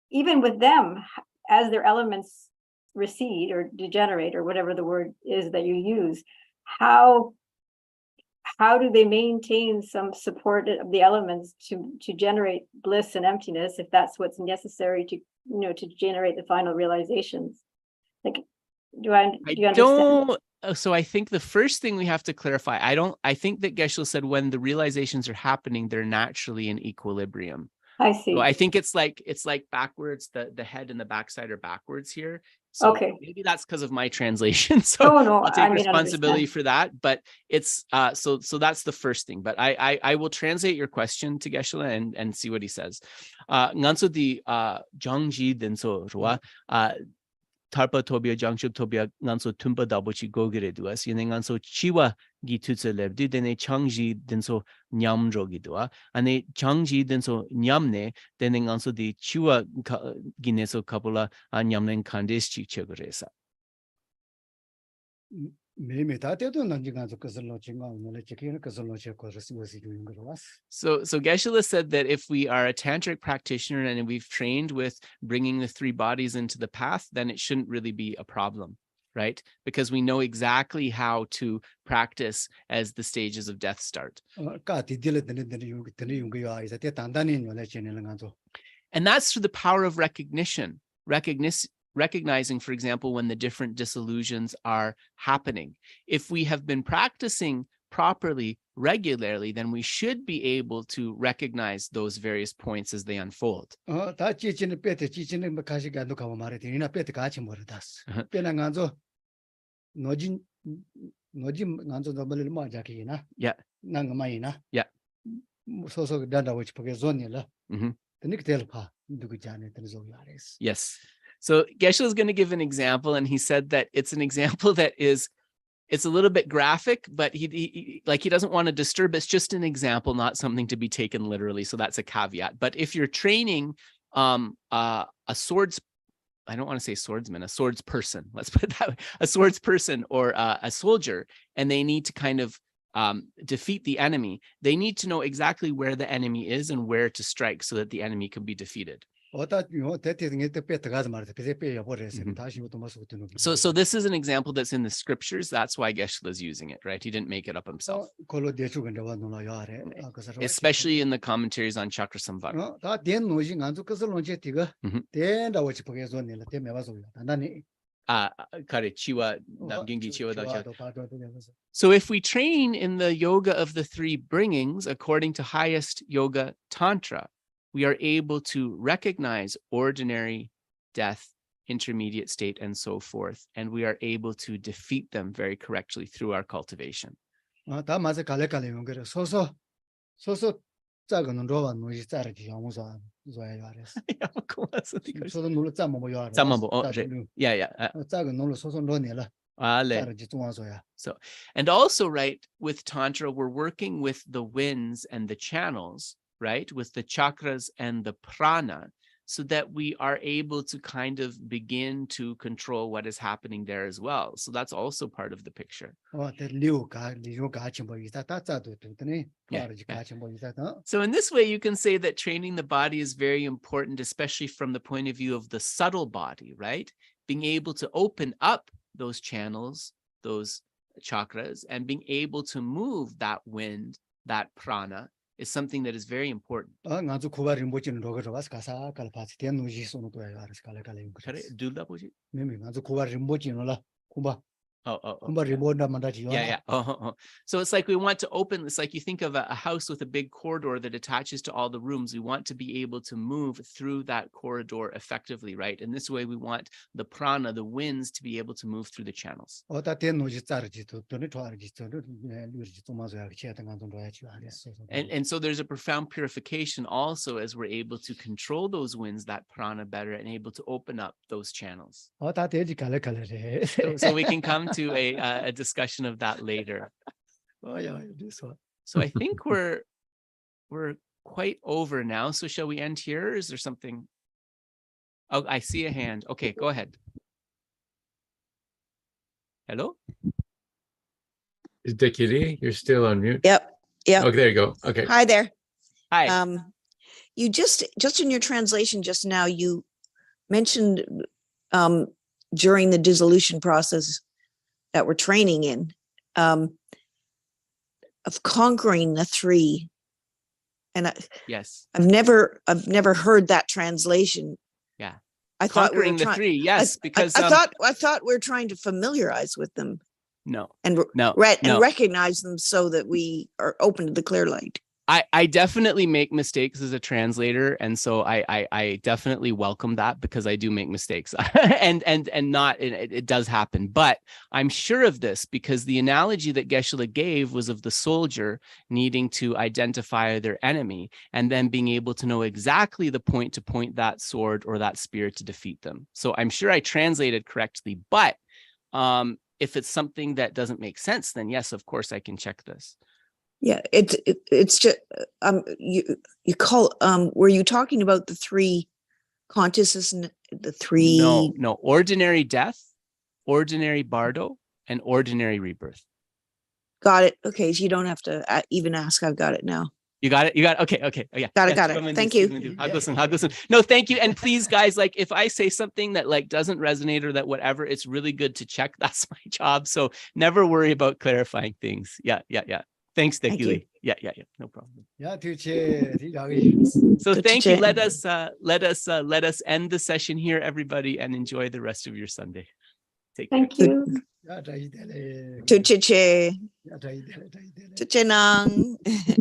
even with them, as their elements recede or degenerate, or whatever the word is that you use, how do they maintain some support of the elements to generate bliss and emptiness, if that's what's necessary to generate the final realizations? Like, do you understand? So I think the first thing we have to clarify, I think that Geshe said when the realizations are happening, they're naturally in equilibrium. I see. So I think it's like backwards, the head and the backside are backwards here. So okay. Maybe that's because of my translation. So I'll take responsibility for that. But it's so that's the first thing. But I will translate your question to Geshe and see what he says. Nganso di Jangji denso ruwa tarpa tobia jangshub tobia nganso tumpa dabochi gogire duas yene nganso chiwa gi tutse lebdi dene changji denso nyamro gi dua ane changji denso nyamne dene nganso di chiwa gineso kapula nyamnen kandes chi chegoresa. So Geshe said that if we are a tantric practitioner and we've trained with bringing the three bodies into the path, then it shouldn't really be a problem, right? Because we know exactly how to practice as the stages of death start. And that's through the power of recognition. recognizing, for example, when the different disillusions are happening. If we have been practicing properly, regularly, then we should be able to recognize those various points as they unfold. Yeah. Yeah. Yes. So Geshe is going to give an example, and he said that it's an example that is, it's a little bit graphic, but he doesn't want to disturb. It's just an example, not something to be taken literally. So that's a caveat. But if you're training a swords, I don't want to say swordsman, a swords person, let's put it that way, a swords person or a soldier, and they need to kind of defeat the enemy, they need to know exactly where the enemy is and where to strike so that the enemy can be defeated. So this is an example that's in the scriptures. That's why Geshe is using it, right? He didn't make it up himself. Especially in the commentaries on Chakra Samvara. So if we train in the yoga of the three bringings, according to highest yoga tantra, we are able to recognize ordinary, death, intermediate state, and so forth. And we are able to defeat them very correctly through our cultivation. So, and also, right, with Tantra, we're working with the winds and the channels, right, with the chakras and the prana, so that we are able to kind of begin to control what is happening there as well. So that's also part of the picture. So in this way, you can say that training the body is very important, especially from the point of view of the subtle body, right? Being able to open up those channels, those chakras, and being able to move that wind, that prana, is something that is very important. So it's like we want to open, it's like you think of a house with a big corridor that attaches to all the rooms. We want to be able to move through that corridor effectively, right? And this way we want the prana, the winds, to be able to move through the channels. And so there's a profound purification also as we're able to control those winds, that prana better, and able to open up those channels. So we can come to a discussion of that later. So I think we're quite over now. So shall we end here? Or is there something? Oh, I see a hand. Okay, go ahead. Hello? Is Dekiri? You're still on mute. Yep. Oh, there you go. Okay. Hi there. Hi. You just in your translation just now, you mentioned during the dissolution process that we're training in, of conquering the three. And yes, I've never heard that translation. Yeah. I thought conquering the three, yes, because I thought we're trying to familiarize with them. No. And no. And recognize them so that we are open to the clear light. I definitely make mistakes as a translator, and so I definitely welcome that, because I do make mistakes, and not it does happen. But I'm sure of this because the analogy that Geshe gave was of the soldier needing to identify their enemy and then being able to know exactly the point to point that sword or that spear to defeat them. So I'm sure I translated correctly, but if it's something that doesn't make sense, then yes, of course I can check this. Yeah, it's just you call were you talking about the three consciousness and the three? No, ordinary death, ordinary bardo, and ordinary rebirth. Got it. Okay, so you don't have to even ask. I've got it now. You got it. Okay. Oh, yeah. Got it. Thank you. No, thank you. And please, guys, like if I say something that like doesn't resonate or that whatever, it's really good to check. That's my job. So never worry about clarifying things. Yeah. Thanks, Thank you. Dekili. Yeah, no problem. Yeah, So Good thank you. chat. Let us end the session here, everybody, and enjoy the rest of your Sunday. Take care. Thank you. Tucheche. Tuchenang.